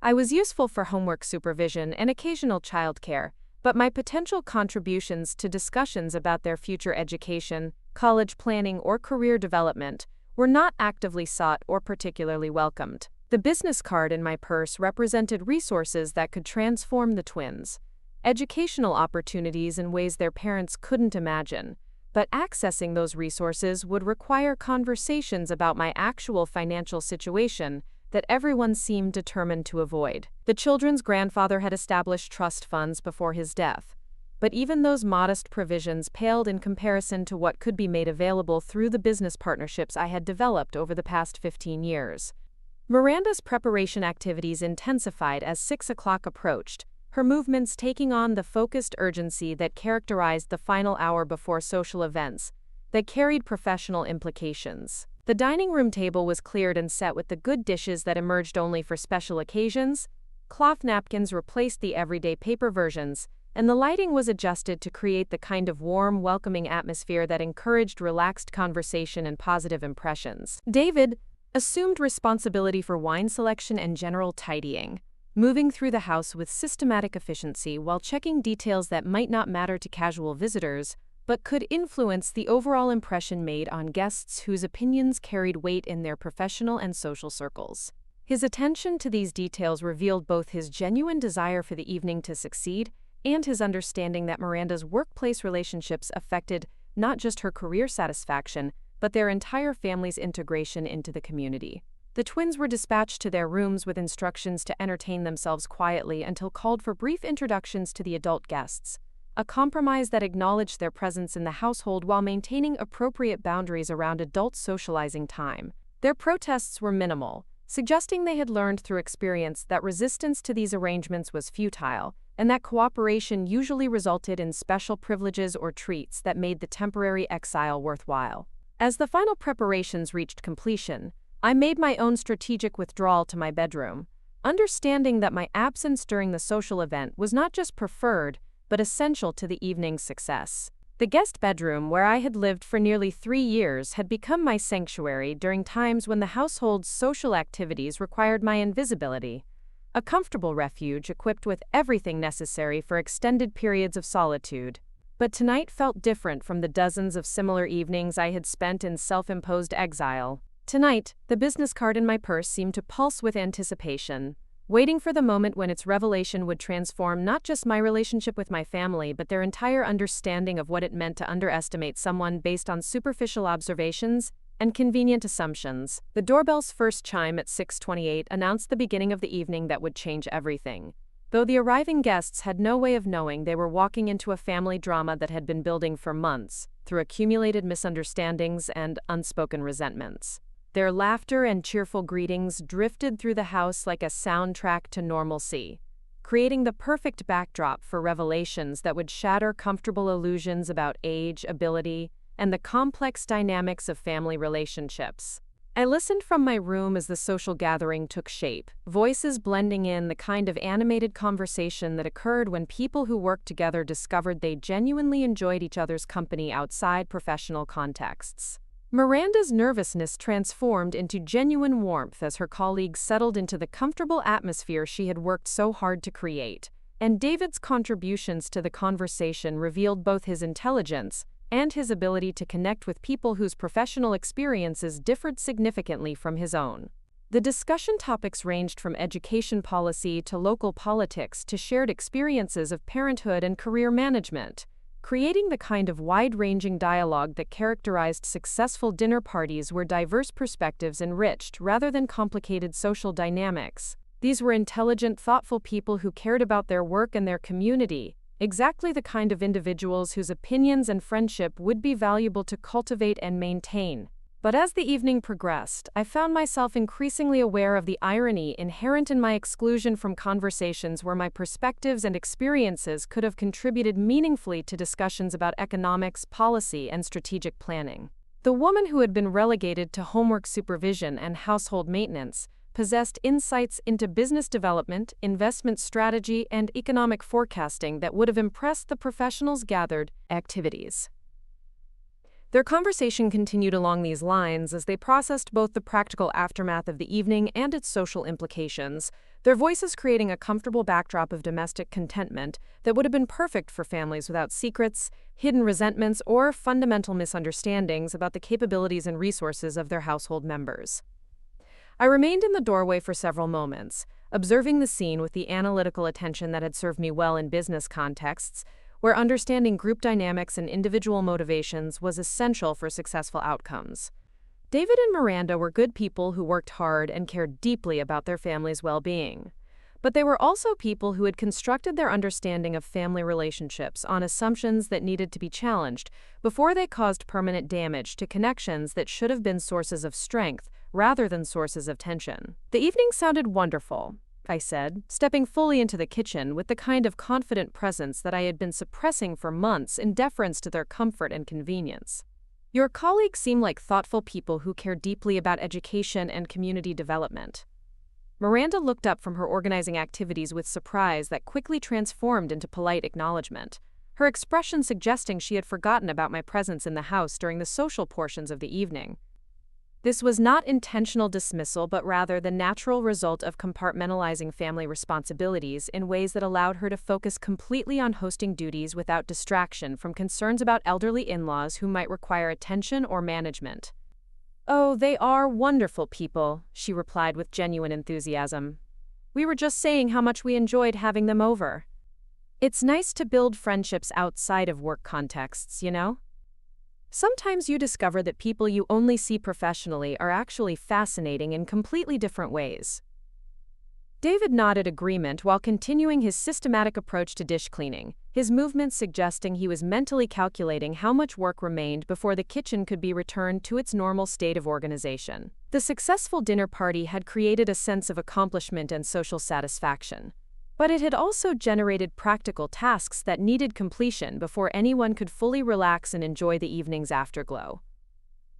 I was useful for homework supervision and occasional childcare, but my potential contributions to discussions about their future education, college planning, or career development were not actively sought or particularly welcomed. The business card in my purse represented resources that could transform the twins, educational opportunities in ways their parents couldn't imagine, but accessing those resources would require conversations about my actual financial situation that everyone seemed determined to avoid. The children's grandfather had established trust funds before his death, but even those modest provisions paled in comparison to what could be made available through the business partnerships I had developed over the past 15 years. Miranda's preparation activities intensified as 6 o'clock approached, her movements taking on the focused urgency that characterized the final hour before social events that carried professional implications. The dining room table was cleared and set with the good dishes that emerged only for special occasions, cloth napkins replaced the everyday paper versions, and the lighting was adjusted to create the kind of warm, welcoming atmosphere that encouraged relaxed conversation and positive impressions. David assumed responsibility for wine selection and general tidying, moving through the house with systematic efficiency while checking details that might not matter to casual visitors, but could influence the overall impression made on guests whose opinions carried weight in their professional and social circles. His attention to these details revealed both his genuine desire for the evening to succeed and his understanding that Miranda's workplace relationships affected not just her career satisfaction, but their entire family's integration into the community. The twins were dispatched to their rooms with instructions to entertain themselves quietly until called for brief introductions to the adult guests, a compromise that acknowledged their presence in the household while maintaining appropriate boundaries around adult socializing time. Their protests were minimal, suggesting they had learned through experience that resistance to these arrangements was futile, and that cooperation usually resulted in special privileges or treats that made the temporary exile worthwhile. As the final preparations reached completion, I made my own strategic withdrawal to my bedroom, understanding that my absence during the social event was not just preferred, but essential to the evening's success. The guest bedroom, where I had lived for nearly 3 years, had become my sanctuary during times when the household's social activities required my invisibility, a comfortable refuge equipped with everything necessary for extended periods of solitude. But tonight felt different from the dozens of similar evenings I had spent in self-imposed exile. Tonight, the business card in my purse seemed to pulse with anticipation, waiting for the moment when its revelation would transform not just my relationship with my family but their entire understanding of what it meant to underestimate someone based on superficial observations and convenient assumptions. The doorbell's first chime at 6:28 announced the beginning of the evening that would change everything, though the arriving guests had no way of knowing they were walking into a family drama that had been building for months, through accumulated misunderstandings and unspoken resentments. Their laughter and cheerful greetings drifted through the house like a soundtrack to normalcy, creating the perfect backdrop for revelations that would shatter comfortable illusions about age, ability, and the complex dynamics of family relationships. I listened from my room as the social gathering took shape, voices blending in, the kind of animated conversation that occurred when people who worked together discovered they genuinely enjoyed each other's company outside professional contexts. Miranda's nervousness transformed into genuine warmth as her colleagues settled into the comfortable atmosphere she had worked so hard to create, and David's contributions to the conversation revealed both his intelligence and his ability to connect with people whose professional experiences differed significantly from his own. The discussion topics ranged from education policy to local politics to shared experiences of parenthood and career management, creating the kind of wide-ranging dialogue that characterized successful dinner parties where diverse perspectives enriched rather than complicated social dynamics. These were intelligent, thoughtful people who cared about their work and their community, exactly the kind of individuals whose opinions and friendship would be valuable to cultivate and maintain. But as the evening progressed, I found myself increasingly aware of the irony inherent in my exclusion from conversations where my perspectives and experiences could have contributed meaningfully to discussions about economics, policy, and strategic planning. The woman who had been relegated to homework supervision and household maintenance possessed insights into business development, investment strategy, and economic forecasting that would have impressed the professionals gathered activities. Their conversation continued along these lines as they processed both the practical aftermath of the evening and its social implications, their voices creating a comfortable backdrop of domestic contentment that would have been perfect for families without secrets, hidden resentments, or fundamental misunderstandings about the capabilities and resources of their household members. I remained in the doorway for several moments, observing the scene with the analytical attention that had served me well in business contexts, where understanding group dynamics and individual motivations was essential for successful outcomes. David and Miranda were good people who worked hard and cared deeply about their family's well-being. But they were also people who had constructed their understanding of family relationships on assumptions that needed to be challenged before they caused permanent damage to connections that should have been sources of strength rather than sources of tension. The evening sounded wonderful, I said, stepping fully into the kitchen with the kind of confident presence that I had been suppressing for months in deference to their comfort and convenience. Your colleagues seem like thoughtful people who care deeply about education and community development. Miranda looked up from her organizing activities with surprise that quickly transformed into polite acknowledgement, her expression suggesting she had forgotten about my presence in the house during the social portions of the evening. This was not intentional dismissal, but rather the natural result of compartmentalizing family responsibilities in ways that allowed her to focus completely on hosting duties without distraction from concerns about elderly in-laws who might require attention or management. "Oh, they are wonderful people," she replied with genuine enthusiasm. "We were just saying how much we enjoyed having them over. It's nice to build friendships outside of work contexts, you know? Sometimes you discover that people you only see professionally are actually fascinating in completely different ways." David nodded agreement while continuing his systematic approach to dish cleaning, his movements suggesting he was mentally calculating how much work remained before the kitchen could be returned to its normal state of organization. The successful dinner party had created a sense of accomplishment and social satisfaction. But it had also generated practical tasks that needed completion before anyone could fully relax and enjoy the evening's afterglow.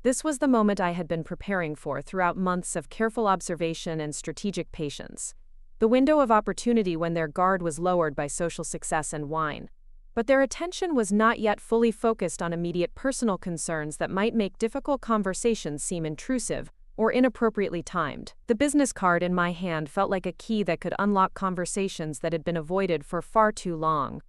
This was the moment I had been preparing for throughout months of careful observation and strategic patience. The window of opportunity when their guard was lowered by social success and wine. But their attention was not yet fully focused on immediate personal concerns that might make difficult conversations seem intrusive or inappropriately timed. The business card in my hand felt like a key that could unlock conversations that had been avoided for far too long.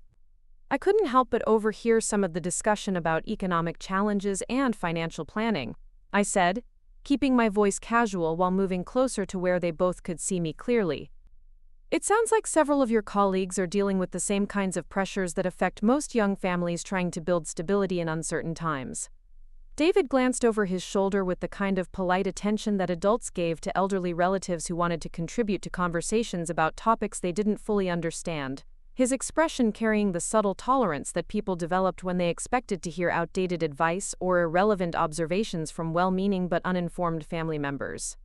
I couldn't help but overhear some of the discussion about economic challenges and financial planning. I said, keeping my voice casual while moving closer to where they both could see me clearly. It sounds like several of your colleagues are dealing with the same kinds of pressures that affect most young families trying to build stability in uncertain times. David glanced over his shoulder with the kind of polite attention that adults gave to elderly relatives who wanted to contribute to conversations about topics they didn't fully understand, his expression carrying the subtle tolerance that people developed when they expected to hear outdated advice or irrelevant observations from well-meaning but uninformed family members.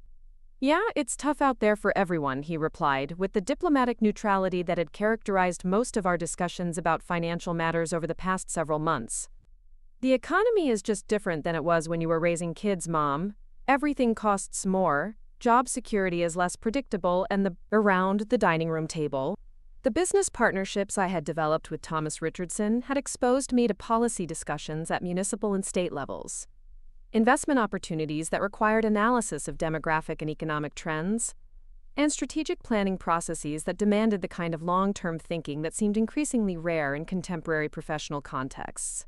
"Yeah, it's tough out there for everyone," he replied, with the diplomatic neutrality that had characterized most of our discussions about financial matters over the past several months. "The economy is just different than it was when you were raising kids, Mom. Everything costs more, job security is less predictable, and around the dining room table, the business partnerships I had developed with Thomas Richardson had exposed me to policy discussions at municipal and state levels. Investment opportunities that required analysis of demographic and economic trends, and strategic planning processes that demanded the kind of long-term thinking that seemed increasingly rare in contemporary professional contexts.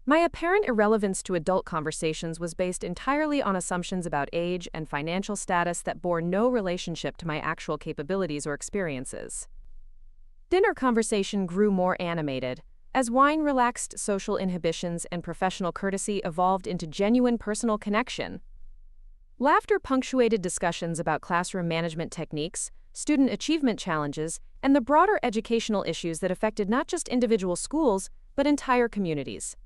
My apparent irrelevance to adult conversations was based entirely on assumptions about age and financial status that bore no relationship to my actual capabilities or experiences. Dinner conversation grew more animated, as wine relaxed social inhibitions and professional courtesy evolved into genuine personal connection. Laughter punctuated discussions about classroom management techniques, student achievement challenges, and the broader educational issues that affected not just individual schools, but entire communities.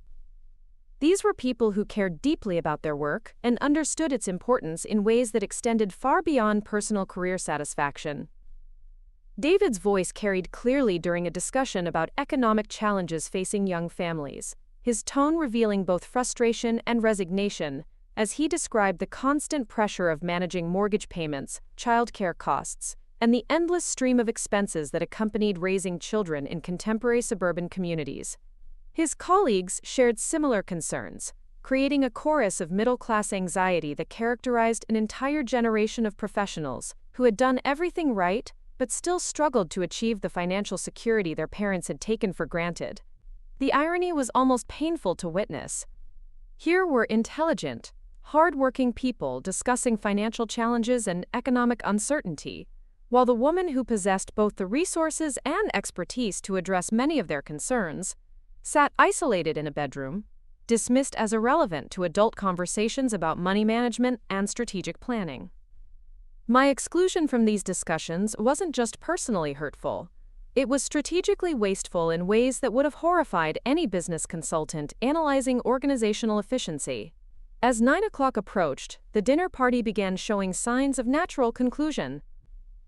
These were people who cared deeply about their work and understood its importance in ways that extended far beyond personal career satisfaction. David's voice carried clearly during a discussion about economic challenges facing young families, his tone revealing both frustration and resignation, as he described the constant pressure of managing mortgage payments, childcare costs, and the endless stream of expenses that accompanied raising children in contemporary suburban communities. His colleagues shared similar concerns, creating a chorus of middle-class anxiety that characterized an entire generation of professionals who had done everything right but still struggled to achieve the financial security their parents had taken for granted. The irony was almost painful to witness. Here were intelligent, hard-working people discussing financial challenges and economic uncertainty, while the woman who possessed both the resources and expertise to address many of their concerns sat isolated in a bedroom, dismissed as irrelevant to adult conversations about money management and strategic planning. My exclusion from these discussions wasn't just personally hurtful. It was strategically wasteful in ways that would have horrified any business consultant analyzing organizational efficiency. As 9 o'clock approached, the dinner party began showing signs of natural conclusion.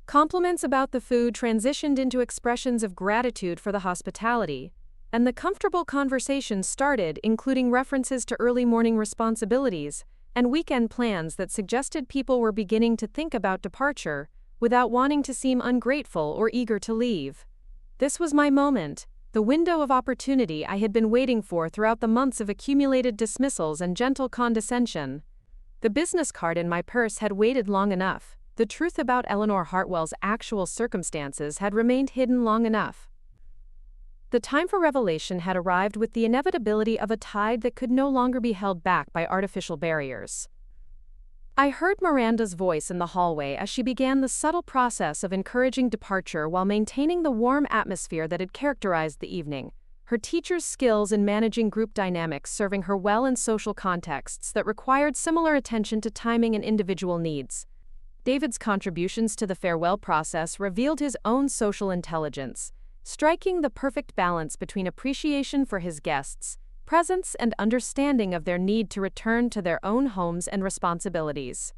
Compliments about the food transitioned into expressions of gratitude for the hospitality, and the comfortable conversation started, including references to early morning responsibilities and weekend plans that suggested people were beginning to think about departure without wanting to seem ungrateful or eager to leave. This was my moment, the window of opportunity I had been waiting for throughout the months of accumulated dismissals and gentle condescension. The business card in my purse had waited long enough. The truth about Eleanor Hartwell's actual circumstances had remained hidden long enough. The time for revelation had arrived with the inevitability of a tide that could no longer be held back by artificial barriers. I heard Miranda's voice in the hallway as she began the subtle process of encouraging departure while maintaining the warm atmosphere that had characterized the evening, her teacher's skills in managing group dynamics serving her well in social contexts that required similar attention to timing and individual needs. David's contributions to the farewell process revealed his own social intelligence, striking the perfect balance between appreciation for his guests' presence and understanding of their need to return to their own homes and responsibilities.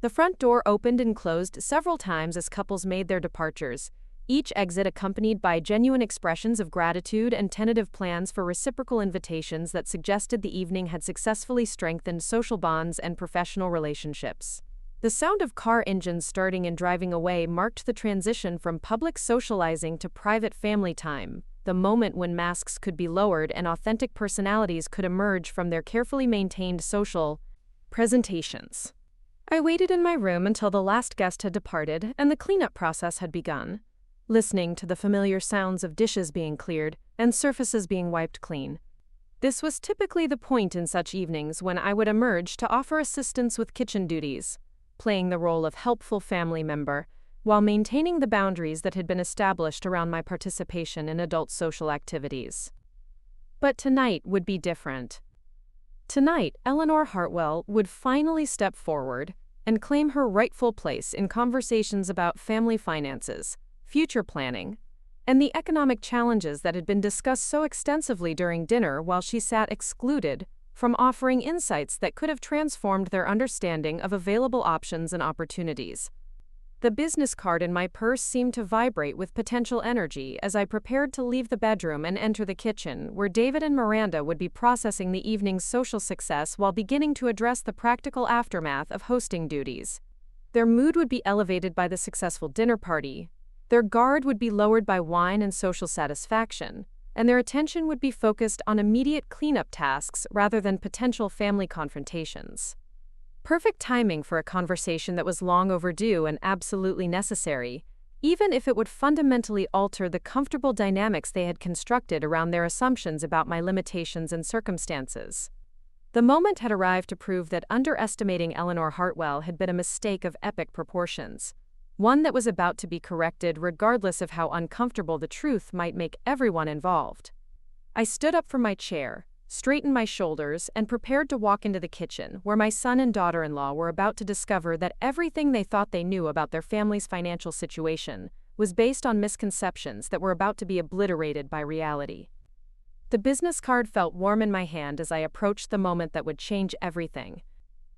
The front door opened and closed several times as couples made their departures, each exit accompanied by genuine expressions of gratitude and tentative plans for reciprocal invitations that suggested the evening had successfully strengthened social bonds and professional relationships. The sound of car engines starting and driving away marked the transition from public socializing to private family time, the moment when masks could be lowered and authentic personalities could emerge from their carefully maintained social presentations. I waited in my room until the last guest had departed and the cleanup process had begun, listening to the familiar sounds of dishes being cleared and surfaces being wiped clean. This was typically the point in such evenings when I would emerge to offer assistance with kitchen duties, playing the role of helpful family member, while maintaining the boundaries that had been established around my participation in adult social activities. But tonight would be different. Tonight, Eleanor Hartwell would finally step forward and claim her rightful place in conversations about family finances, future planning, and the economic challenges that had been discussed so extensively during dinner while she sat excluded from offering insights that could have transformed their understanding of available options and opportunities. The business card in my purse seemed to vibrate with potential energy as I prepared to leave the bedroom and enter the kitchen, where David and Miranda would be processing the evening's social success while beginning to address the practical aftermath of hosting duties. Their mood would be elevated by the successful dinner party, their guard would be lowered by wine and social satisfaction, and their attention would be focused on immediate cleanup tasks rather than potential family confrontations. Perfect timing for a conversation that was long overdue and absolutely necessary, even if it would fundamentally alter the comfortable dynamics they had constructed around their assumptions about my limitations and circumstances. The moment had arrived to prove that underestimating Eleanor Hartwell had been a mistake of epic proportions, one that was about to be corrected regardless of how uncomfortable the truth might make everyone involved. I stood up from my chair, straightened my shoulders, and prepared to walk into the kitchen, where my son and daughter-in-law were about to discover that everything they thought they knew about their family's financial situation was based on misconceptions that were about to be obliterated by reality. The business card felt warm in my hand as I approached the moment that would change everything.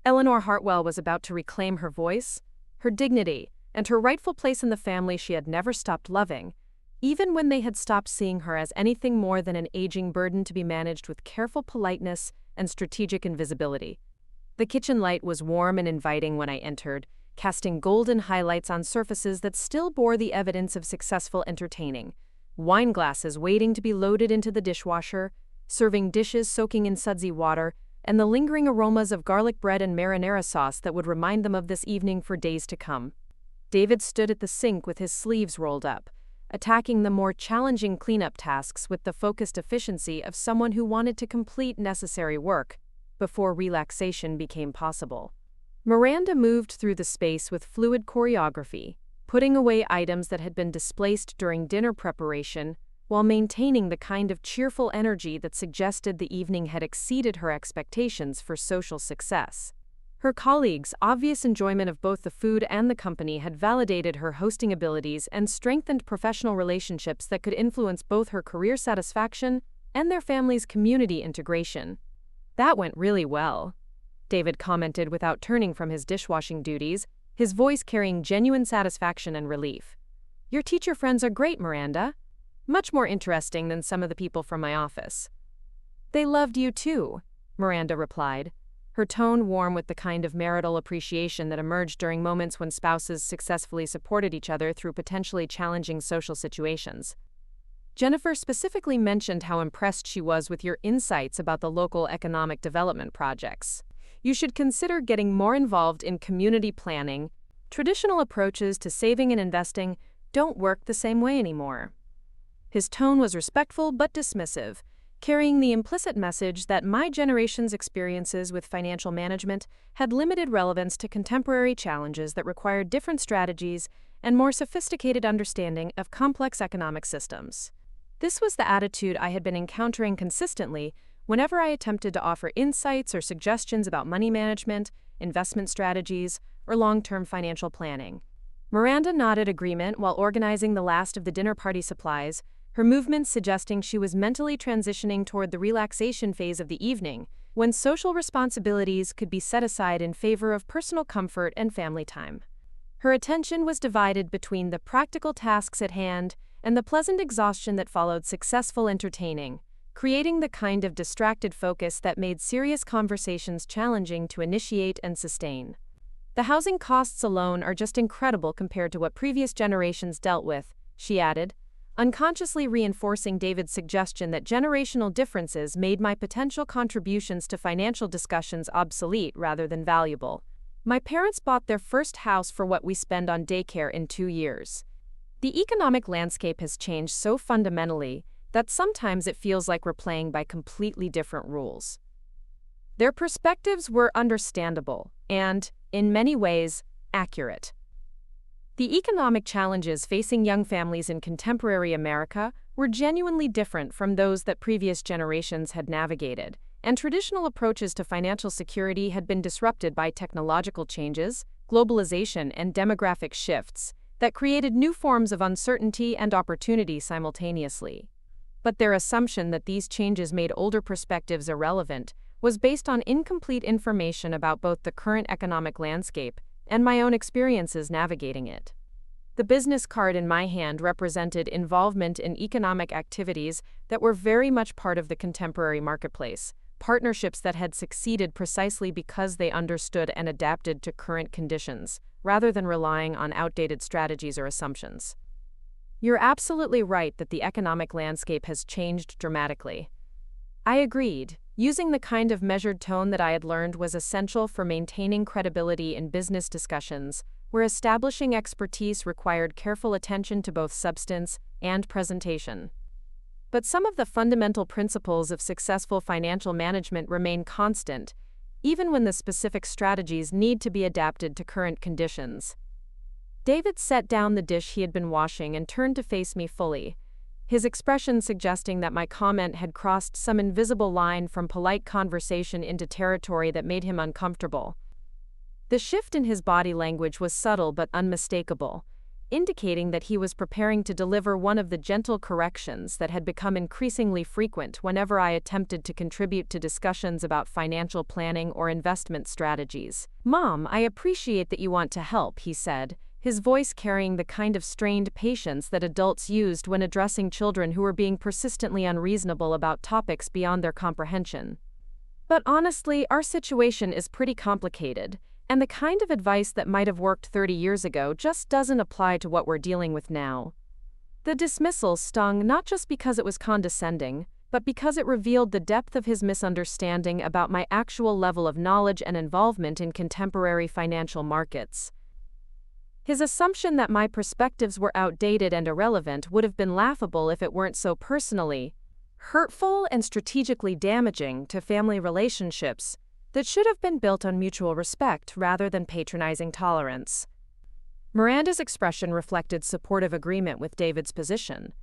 Eleanor Hartwell was about to reclaim her voice, her dignity, and her rightful place in the family she had never stopped loving, even when they had stopped seeing her as anything more than an aging burden to be managed with careful politeness and strategic invisibility. The kitchen light was warm and inviting when I entered, casting golden highlights on surfaces that still bore the evidence of successful entertaining. Wine glasses waiting to be loaded into the dishwasher, serving dishes soaking in sudsy water, and the lingering aromas of garlic bread and marinara sauce that would remind them of this evening for days to come. David stood at the sink with his sleeves rolled up, attacking the more challenging cleanup tasks with the focused efficiency of someone who wanted to complete necessary work before relaxation became possible. Miranda moved through the space with fluid choreography, putting away items that had been displaced during dinner preparation while maintaining the kind of cheerful energy that suggested the evening had exceeded her expectations for social success. Her colleagues' obvious enjoyment of both the food and the company had validated her hosting abilities and strengthened professional relationships that could influence both her career satisfaction and their family's community integration. "That went really well," David commented without turning from his dishwashing duties, his voice carrying genuine satisfaction and relief. "Your teacher friends are great, Miranda. Much more interesting than some of the people from my office." "They loved you too," Miranda replied, her tone warm with the kind of marital appreciation that emerged during moments when spouses successfully supported each other through potentially challenging social situations. "Jennifer specifically mentioned how impressed she was with your insights about the local economic development projects. You should consider getting more involved in community planning. Traditional approaches to saving and investing don't work the same way anymore." His tone was respectful but dismissive, carrying the implicit message that my generation's experiences with financial management had limited relevance to contemporary challenges that required different strategies and more sophisticated understanding of complex economic systems. This was the attitude I had been encountering consistently whenever I attempted to offer insights or suggestions about money management, investment strategies, or long-term financial planning. Miranda nodded agreement while organizing the last of the dinner party supplies, her movements suggesting she was mentally transitioning toward the relaxation phase of the evening, when social responsibilities could be set aside in favor of personal comfort and family time. Her attention was divided between the practical tasks at hand and the pleasant exhaustion that followed successful entertaining, creating the kind of distracted focus that made serious conversations challenging to initiate and sustain. The housing costs alone are just incredible compared to what previous generations dealt with, she added, unconsciously reinforcing David's suggestion that generational differences made my potential contributions to financial discussions obsolete rather than valuable. My parents bought their first house for what we spend on daycare in 2 years. The economic landscape has changed so fundamentally that sometimes it feels like we're playing by completely different rules. Their perspectives were understandable and, in many ways, accurate. The economic challenges facing young families in contemporary America were genuinely different from those that previous generations had navigated, and traditional approaches to financial security had been disrupted by technological changes, globalization, and demographic shifts that created new forms of uncertainty and opportunity simultaneously. But their assumption that these changes made older perspectives irrelevant was based on incomplete information about both the current economic landscape and my own experiences navigating it. The business card in my hand represented involvement in economic activities that were very much part of the contemporary marketplace, partnerships that had succeeded precisely because they understood and adapted to current conditions, rather than relying on outdated strategies or assumptions. You're absolutely right that the economic landscape has changed dramatically. I agreed. Using the kind of measured tone that I had learned was essential for maintaining credibility in business discussions, where establishing expertise required careful attention to both substance and presentation. But some of the fundamental principles of successful financial management remain constant, even when the specific strategies need to be adapted to current conditions. David set down the dish he had been washing and turned to face me fully, his expression suggesting that my comment had crossed some invisible line from polite conversation into territory that made him uncomfortable. The shift in his body language was subtle but unmistakable, indicating that he was preparing to deliver one of the gentle corrections that had become increasingly frequent whenever I attempted to contribute to discussions about financial planning or investment strategies. "Mom, I appreciate that you want to help," he said, his voice carrying the kind of strained patience that adults used when addressing children who were being persistently unreasonable about topics beyond their comprehension. "But honestly, our situation is pretty complicated, and the kind of advice that might have worked 30 years ago just doesn't apply to what we're dealing with now." The dismissal stung not just because it was condescending, but because it revealed the depth of his misunderstanding about my actual level of knowledge and involvement in contemporary financial markets. His assumption that my perspectives were outdated and irrelevant would have been laughable if it weren't so personally hurtful and strategically damaging to family relationships that should have been built on mutual respect rather than patronizing tolerance. Miranda's expression reflected supportive agreement with David's position,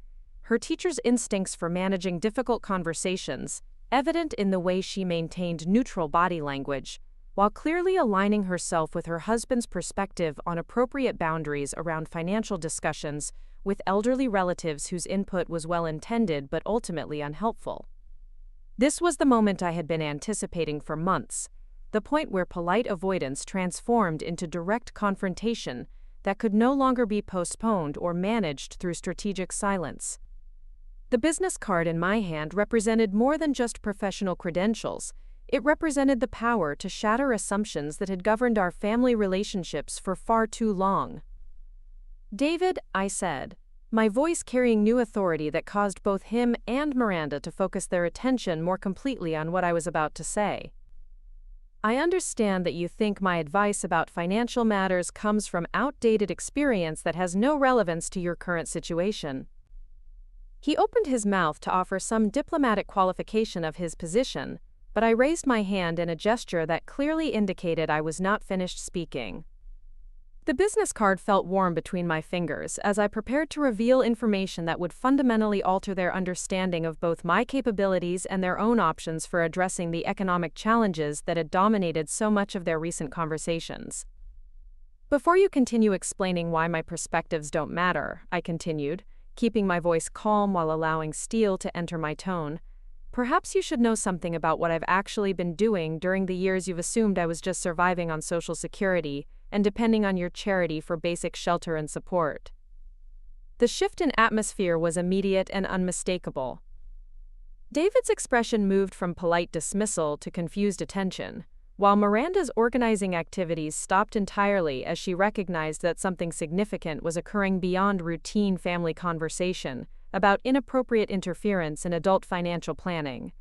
her teacher's instincts for managing difficult conversations evident in the way she maintained neutral body language, while clearly aligning herself with her husband's perspective on appropriate boundaries around financial discussions with elderly relatives whose input was well-intended but ultimately unhelpful. This was the moment I had been anticipating for months, the point where polite avoidance transformed into direct confrontation that could no longer be postponed or managed through strategic silence. The business card in my hand represented more than just professional credentials. It represented the power to shatter assumptions that had governed our family relationships for far too long. "David," I said, my voice carrying new authority that caused both him and Miranda to focus their attention more completely on what I was about to say. "I understand that you think my advice about financial matters comes from outdated experience that has no relevance to your current situation." He opened his mouth to offer some diplomatic qualification of his position, but I raised my hand in a gesture that clearly indicated I was not finished speaking. The business card felt warm between my fingers as I prepared to reveal information that would fundamentally alter their understanding of both my capabilities and their own options for addressing the economic challenges that had dominated so much of their recent conversations. "Before you continue explaining why my perspectives don't matter," I continued, keeping my voice calm while allowing steel to enter my tone, "perhaps you should know something about what I've actually been doing during the years you've assumed I was just surviving on Social Security and depending on your charity for basic shelter and support. The shift in atmosphere was immediate and unmistakable. David's expression moved from polite dismissal to confused attention, while Miranda's organizing activities stopped entirely as she recognized that something significant was occurring beyond routine family conversation about inappropriate interference in adult financial planning.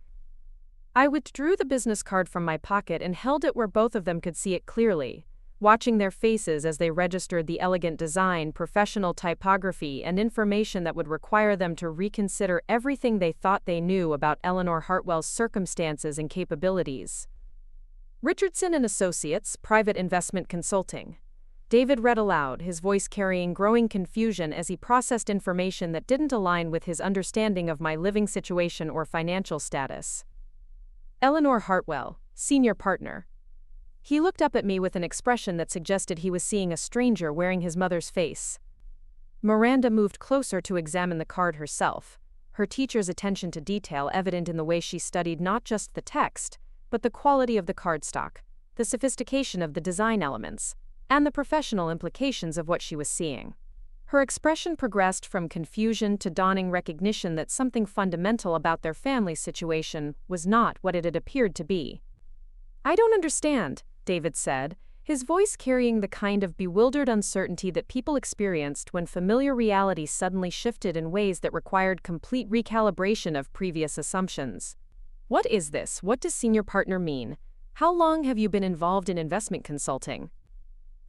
I withdrew the business card from my pocket and held it where both of them could see it clearly, watching their faces as they registered the elegant design, professional typography, and information that would require them to reconsider everything they thought they knew about Eleanor Hartwell's circumstances and capabilities. Richardson and Associates, Private Investment Consulting. David read aloud, his voice carrying growing confusion as he processed information that didn't align with his understanding of my living situation or financial status. Eleanor Hartwell, Senior Partner. He looked up at me with an expression that suggested he was seeing a stranger wearing his mother's face. Miranda moved closer to examine the card herself, her teacher's attention to detail evident in the way she studied not just the text, but the quality of the cardstock, the sophistication of the design elements, and the professional implications of what she was seeing. Her expression progressed from confusion to dawning recognition that something fundamental about their family situation was not what it had appeared to be. "I don't understand," David said, his voice carrying the kind of bewildered uncertainty that people experienced when familiar reality suddenly shifted in ways that required complete recalibration of previous assumptions. "What is this? What does senior partner mean? How long have you been involved in investment consulting?"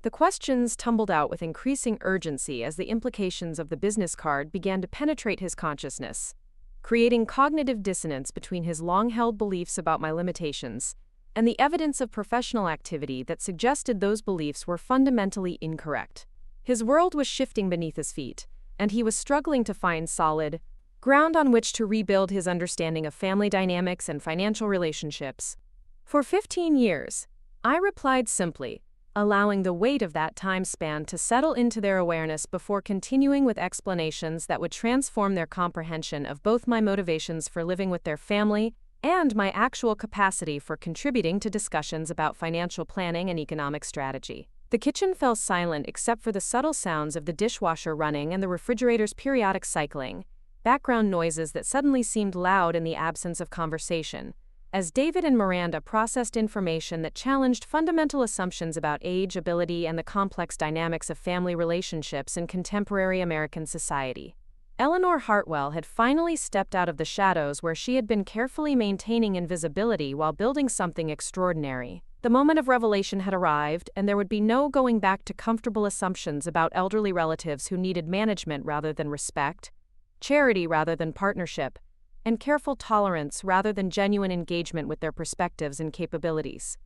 The questions tumbled out with increasing urgency as the implications of the business card began to penetrate his consciousness, creating cognitive dissonance between his long-held beliefs about my limitations and the evidence of professional activity that suggested those beliefs were fundamentally incorrect. His world was shifting beneath his feet, and he was struggling to find solid ground on which to rebuild his understanding of family dynamics and financial relationships. "For 15 years, I replied simply, allowing the weight of that time span to settle into their awareness before continuing with explanations that would transform their comprehension of both my motivations for living with their family and my actual capacity for contributing to discussions about financial planning and economic strategy. The kitchen fell silent except for the subtle sounds of the dishwasher running and the refrigerator's periodic cycling, background noises that suddenly seemed loud in the absence of conversation, as David and Miranda processed information that challenged fundamental assumptions about age, ability, and the complex dynamics of family relationships in contemporary American society. Eleanor Hartwell had finally stepped out of the shadows where she had been carefully maintaining invisibility while building something extraordinary. The moment of revelation had arrived, and there would be no going back to comfortable assumptions about elderly relatives who needed management rather than respect, charity rather than partnership, and careful tolerance rather than genuine engagement with their perspectives and capabilities.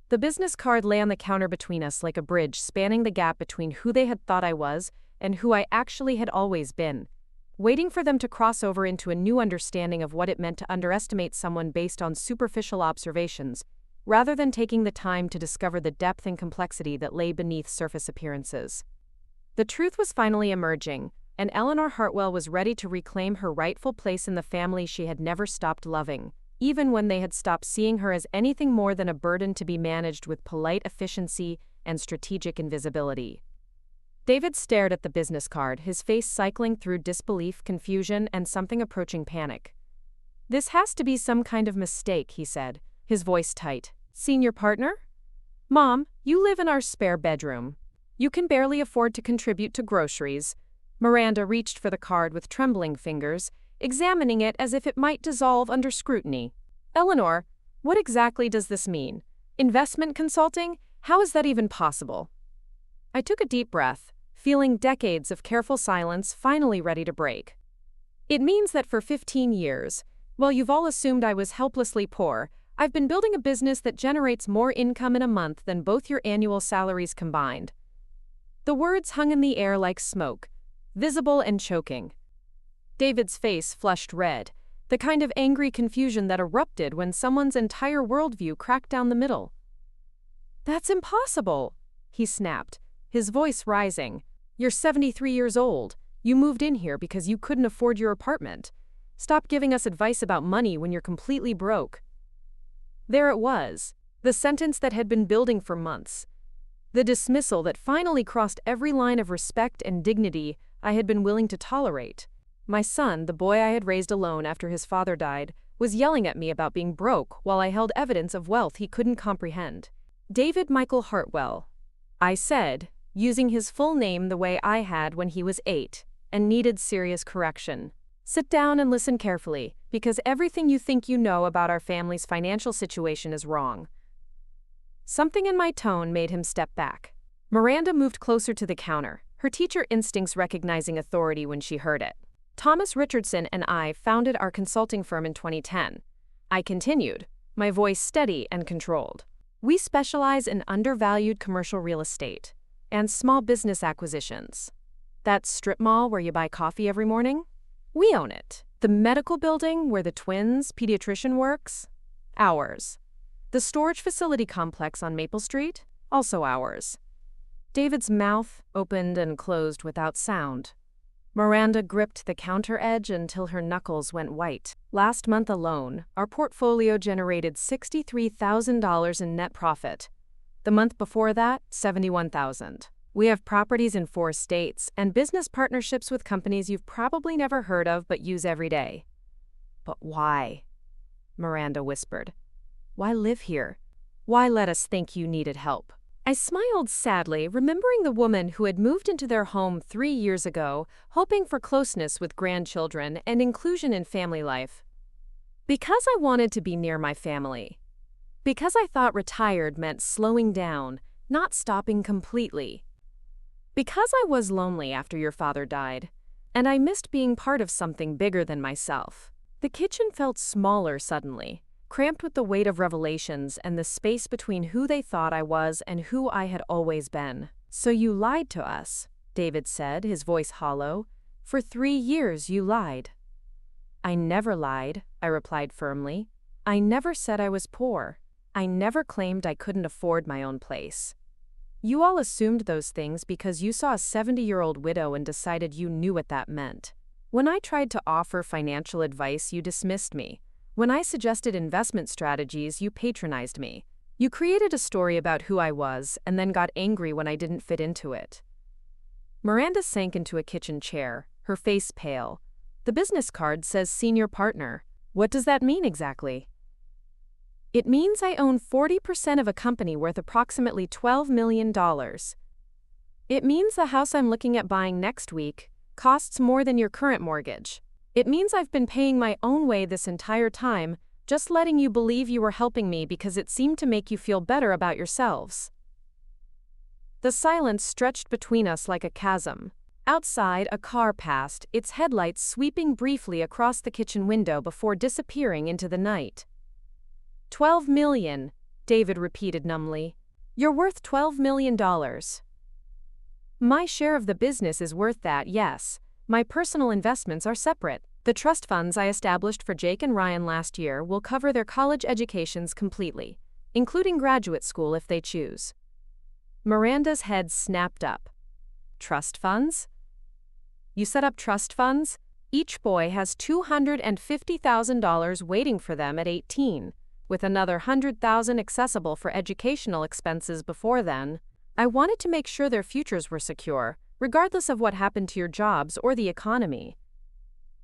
The business card lay on the counter between us like a bridge spanning the gap between who they had thought I was and who I actually had always been, waiting for them to cross over into a new understanding of what it meant to underestimate someone based on superficial observations, rather than taking the time to discover the depth and complexity that lay beneath surface appearances. The truth was finally emerging, and Eleanor Hartwell was ready to reclaim her rightful place in the family she had never stopped loving, even when they had stopped seeing her as anything more than a burden to be managed with polite efficiency and strategic invisibility. David stared at the business card, his face cycling through disbelief, confusion, and something approaching panic. "This has to be some kind of mistake," he said, his voice tight. "Senior partner? Mom, you live in our spare bedroom. You can barely afford to contribute to groceries." Miranda reached for the card with trembling fingers, examining it as if it might dissolve under scrutiny. "Eleanor, what exactly does this mean? Investment consulting? How is that even possible?" I took a deep breath, feeling decades of careful silence finally ready to break. "It means that for 15 years, while you've all assumed I was helplessly poor, I've been building a business that generates more income in a month than both your annual salaries combined." The words hung in the air like smoke, visible and choking. David's face flushed red, the kind of angry confusion that erupted when someone's entire worldview cracked down the middle. "That's impossible," he snapped, his voice rising. "You're 73 years old. You moved in here because you couldn't afford your apartment. Stop giving us advice about money when you're completely broke." There it was, the sentence that had been building for months. The dismissal that finally crossed every line of respect and dignity I had been willing to tolerate. My son, the boy I had raised alone after his father died, was yelling at me about being broke while I held evidence of wealth he couldn't comprehend. David Michael Hartwell, I said, using his full name the way I had when he was 8, and needed serious correction. Sit down and listen carefully, because everything you think you know about our family's financial situation is wrong. Something in my tone made him step back. Miranda moved closer to the counter, her teacher instincts recognizing authority when she heard it. Thomas Richardson and I founded our consulting firm in 2010. I continued, my voice steady and controlled. We specialize in undervalued commercial real estate and small business acquisitions. That strip mall where you buy coffee every morning? We own it. The medical building where the twins' pediatrician works? Ours. The storage facility complex on Maple Street? Also ours. David's mouth opened and closed without sound. Miranda gripped the counter edge until her knuckles went white. Last month alone, our portfolio generated $63,000 in net profit. The month before that, $71,000. We have properties in 4 states and business partnerships with companies you've probably never heard of but use every day. But why? Miranda whispered. Why live here? Why let us think you needed help? I smiled sadly, remembering the woman who had moved into their home 3 years ago, hoping for closeness with grandchildren and inclusion in family life. Because I wanted to be near my family. Because I thought retired meant slowing down, not stopping completely. Because I was lonely after your father died, and I missed being part of something bigger than myself. The kitchen felt smaller suddenly, cramped with the weight of revelations and the space between who they thought I was and who I had always been. So you lied to us, David said, his voice hollow. For 3 years you lied. I never lied, I replied firmly. I never said I was poor. I never claimed I couldn't afford my own place. You all assumed those things because you saw a 70-year-old widow and decided you knew what that meant. When I tried to offer financial advice, you dismissed me. When I suggested investment strategies, you patronized me. You created a story about who I was and then got angry when I didn't fit into it. Miranda sank into a kitchen chair, her face pale. The business card says senior partner. What does that mean exactly? It means I own 40% of a company worth approximately $12 million. It means the house I'm looking at buying next week costs more than your current mortgage. It means I've been paying my own way this entire time, just letting you believe you were helping me because it seemed to make you feel better about yourselves. The silence stretched between us like a chasm. Outside, a car passed, its headlights sweeping briefly across the kitchen window before disappearing into the night. $12 million, David repeated numbly. You're worth $12 million. My share of the business is worth that, yes. My personal investments are separate. The trust funds I established for Jake and Ryan last year will cover their college educations completely, including graduate school if they choose. Miranda's head snapped up. Trust funds? You set up trust funds? Each boy has $250,000 waiting for them at 18, with another $100,000 accessible for educational expenses before then. I wanted to make sure their futures were secure, regardless of what happened to your jobs or the economy.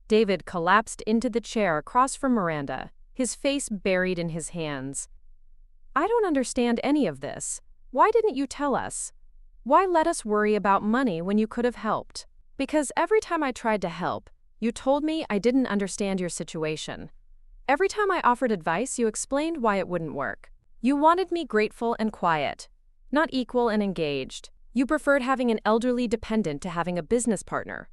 David collapsed into the chair across from Miranda, his face buried in his hands. I don't understand any of this. Why didn't you tell us? Why let us worry about money when you could have helped? Because every time I tried to help, you told me I didn't understand your situation. Every time I offered advice, you explained why it wouldn't work. You wanted me grateful and quiet, not equal and engaged. You preferred having an elderly dependent to having a business partner.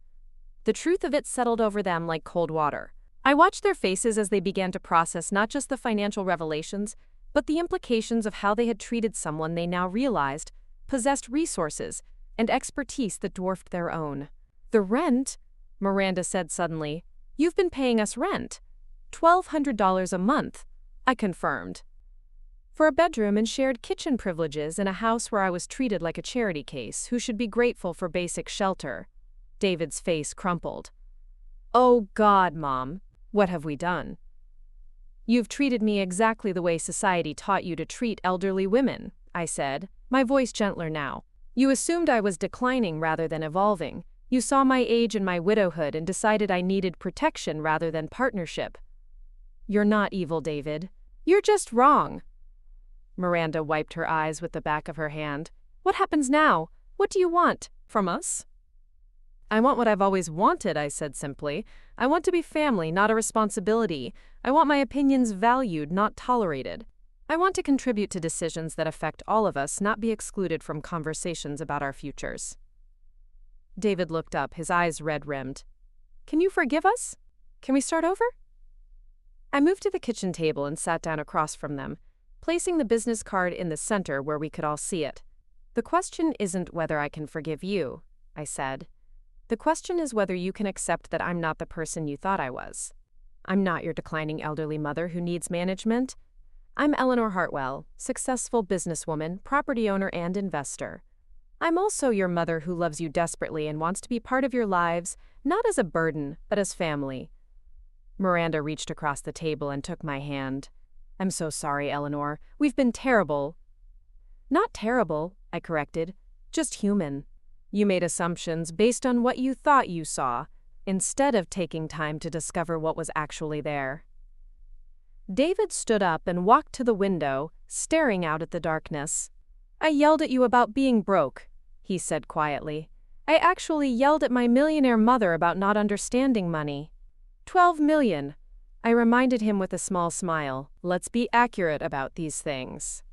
The truth of it settled over them like cold water. I watched their faces as they began to process not just the financial revelations, but the implications of how they had treated someone they now realized possessed resources and expertise that dwarfed their own. The rent, Miranda said suddenly. You've been paying us rent. $1,200 a month, I confirmed. For a bedroom and shared kitchen privileges in a house where I was treated like a charity case who should be grateful for basic shelter. David's face crumpled. Oh God, Mom, what have we done? You've treated me exactly the way society taught you to treat elderly women, I said, my voice gentler now. You assumed I was declining rather than evolving. You saw my age and my widowhood and decided I needed protection rather than partnership. You're not evil, David. You're just wrong. Miranda wiped her eyes with the back of her hand. What happens now? What do you want from us? I want what I've always wanted, I said simply. I want to be family, not a responsibility. I want my opinions valued, not tolerated. I want to contribute to decisions that affect all of us, not be excluded from conversations about our futures. David looked up, his eyes red-rimmed. Can you forgive us? Can we start over? I moved to the kitchen table and sat down across from them, placing the business card in the center where we could all see it. The question isn't whether I can forgive you, I said. The question is whether you can accept that I'm not the person you thought I was. I'm not your declining elderly mother who needs management. I'm Eleanor Hartwell, successful businesswoman, property owner, and investor. I'm also your mother who loves you desperately and wants to be part of your lives, not as a burden, but as family. Miranda reached across the table and took my hand. I'm so sorry, Eleanor. We've been terrible. Not terrible, I corrected. Just human. You made assumptions based on what you thought you saw, instead of taking time to discover what was actually there. David stood up and walked to the window, staring out at the darkness. I yelled at you about being broke, he said quietly. I actually yelled at my millionaire mother about not understanding money. 12 million. I reminded him with a small smile. Let's be accurate about these things.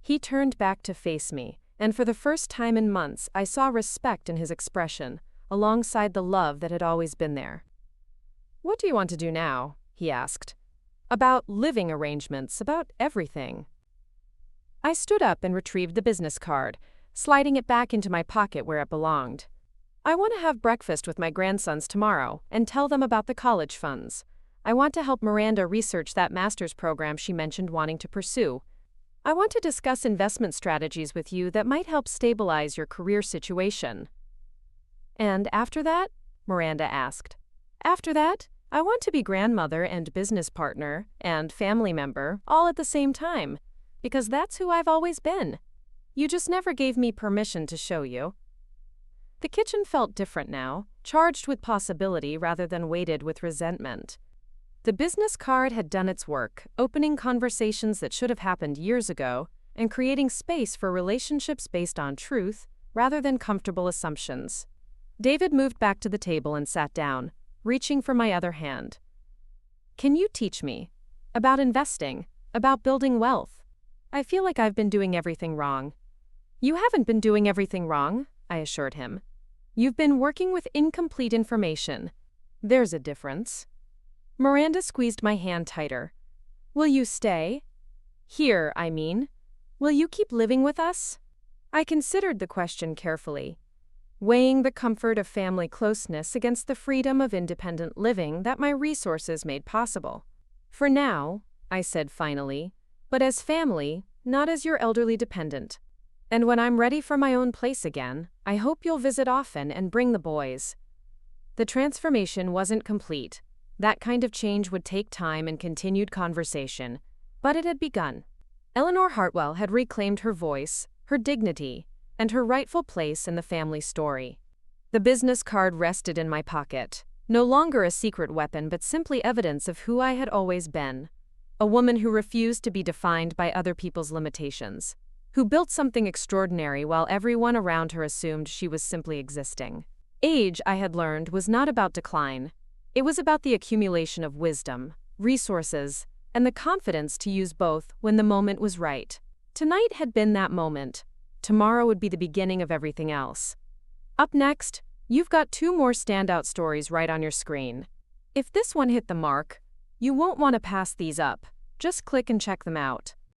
He turned back to face me, and for the first time in months, I saw respect in his expression, alongside the love that had always been there. What do you want to do now? He asked. About living arrangements, about everything. I stood up and retrieved the business card, sliding it back into my pocket where it belonged. I want to have breakfast with my grandsons tomorrow and tell them about the college funds. I want to help Miranda research that master's program she mentioned wanting to pursue. I want to discuss investment strategies with you that might help stabilize your career situation. And after that? Miranda asked. After that, I want to be grandmother and business partner and family member all at the same time, because that's who I've always been. You just never gave me permission to show you. The kitchen felt different now, charged with possibility rather than weighted with resentment. The business card had done its work, opening conversations that should have happened years ago and creating space for relationships based on truth rather than comfortable assumptions. David moved back to the table and sat down, reaching for my other hand. Can you teach me about investing, about building wealth? I feel like I've been doing everything wrong. You haven't been doing everything wrong, I assured him. You've been working with incomplete information. There's a difference. Miranda squeezed my hand tighter. Will you stay? Here, I mean. Will you keep living with us? I considered the question carefully, weighing the comfort of family closeness against the freedom of independent living that my resources made possible. For now, I said finally, but as family, not as your elderly dependent. And when I'm ready for my own place again, I hope you'll visit often and bring the boys. The transformation wasn't complete. That kind of change would take time and continued conversation, but it had begun. Eleanor Hartwell had reclaimed her voice, her dignity, and her rightful place in the family story. The business card rested in my pocket, no longer a secret weapon but simply evidence of who I had always been. A woman who refused to be defined by other people's limitations, who built something extraordinary while everyone around her assumed she was simply existing. Age, I had learned, was not about decline. It was about the accumulation of wisdom, resources, and the confidence to use both when the moment was right. Tonight had been that moment. Tomorrow would be the beginning of everything else. Up next, you've got 2 more standout stories right on your screen. If this one hit the mark, you won't want to pass these up. Just click and check them out.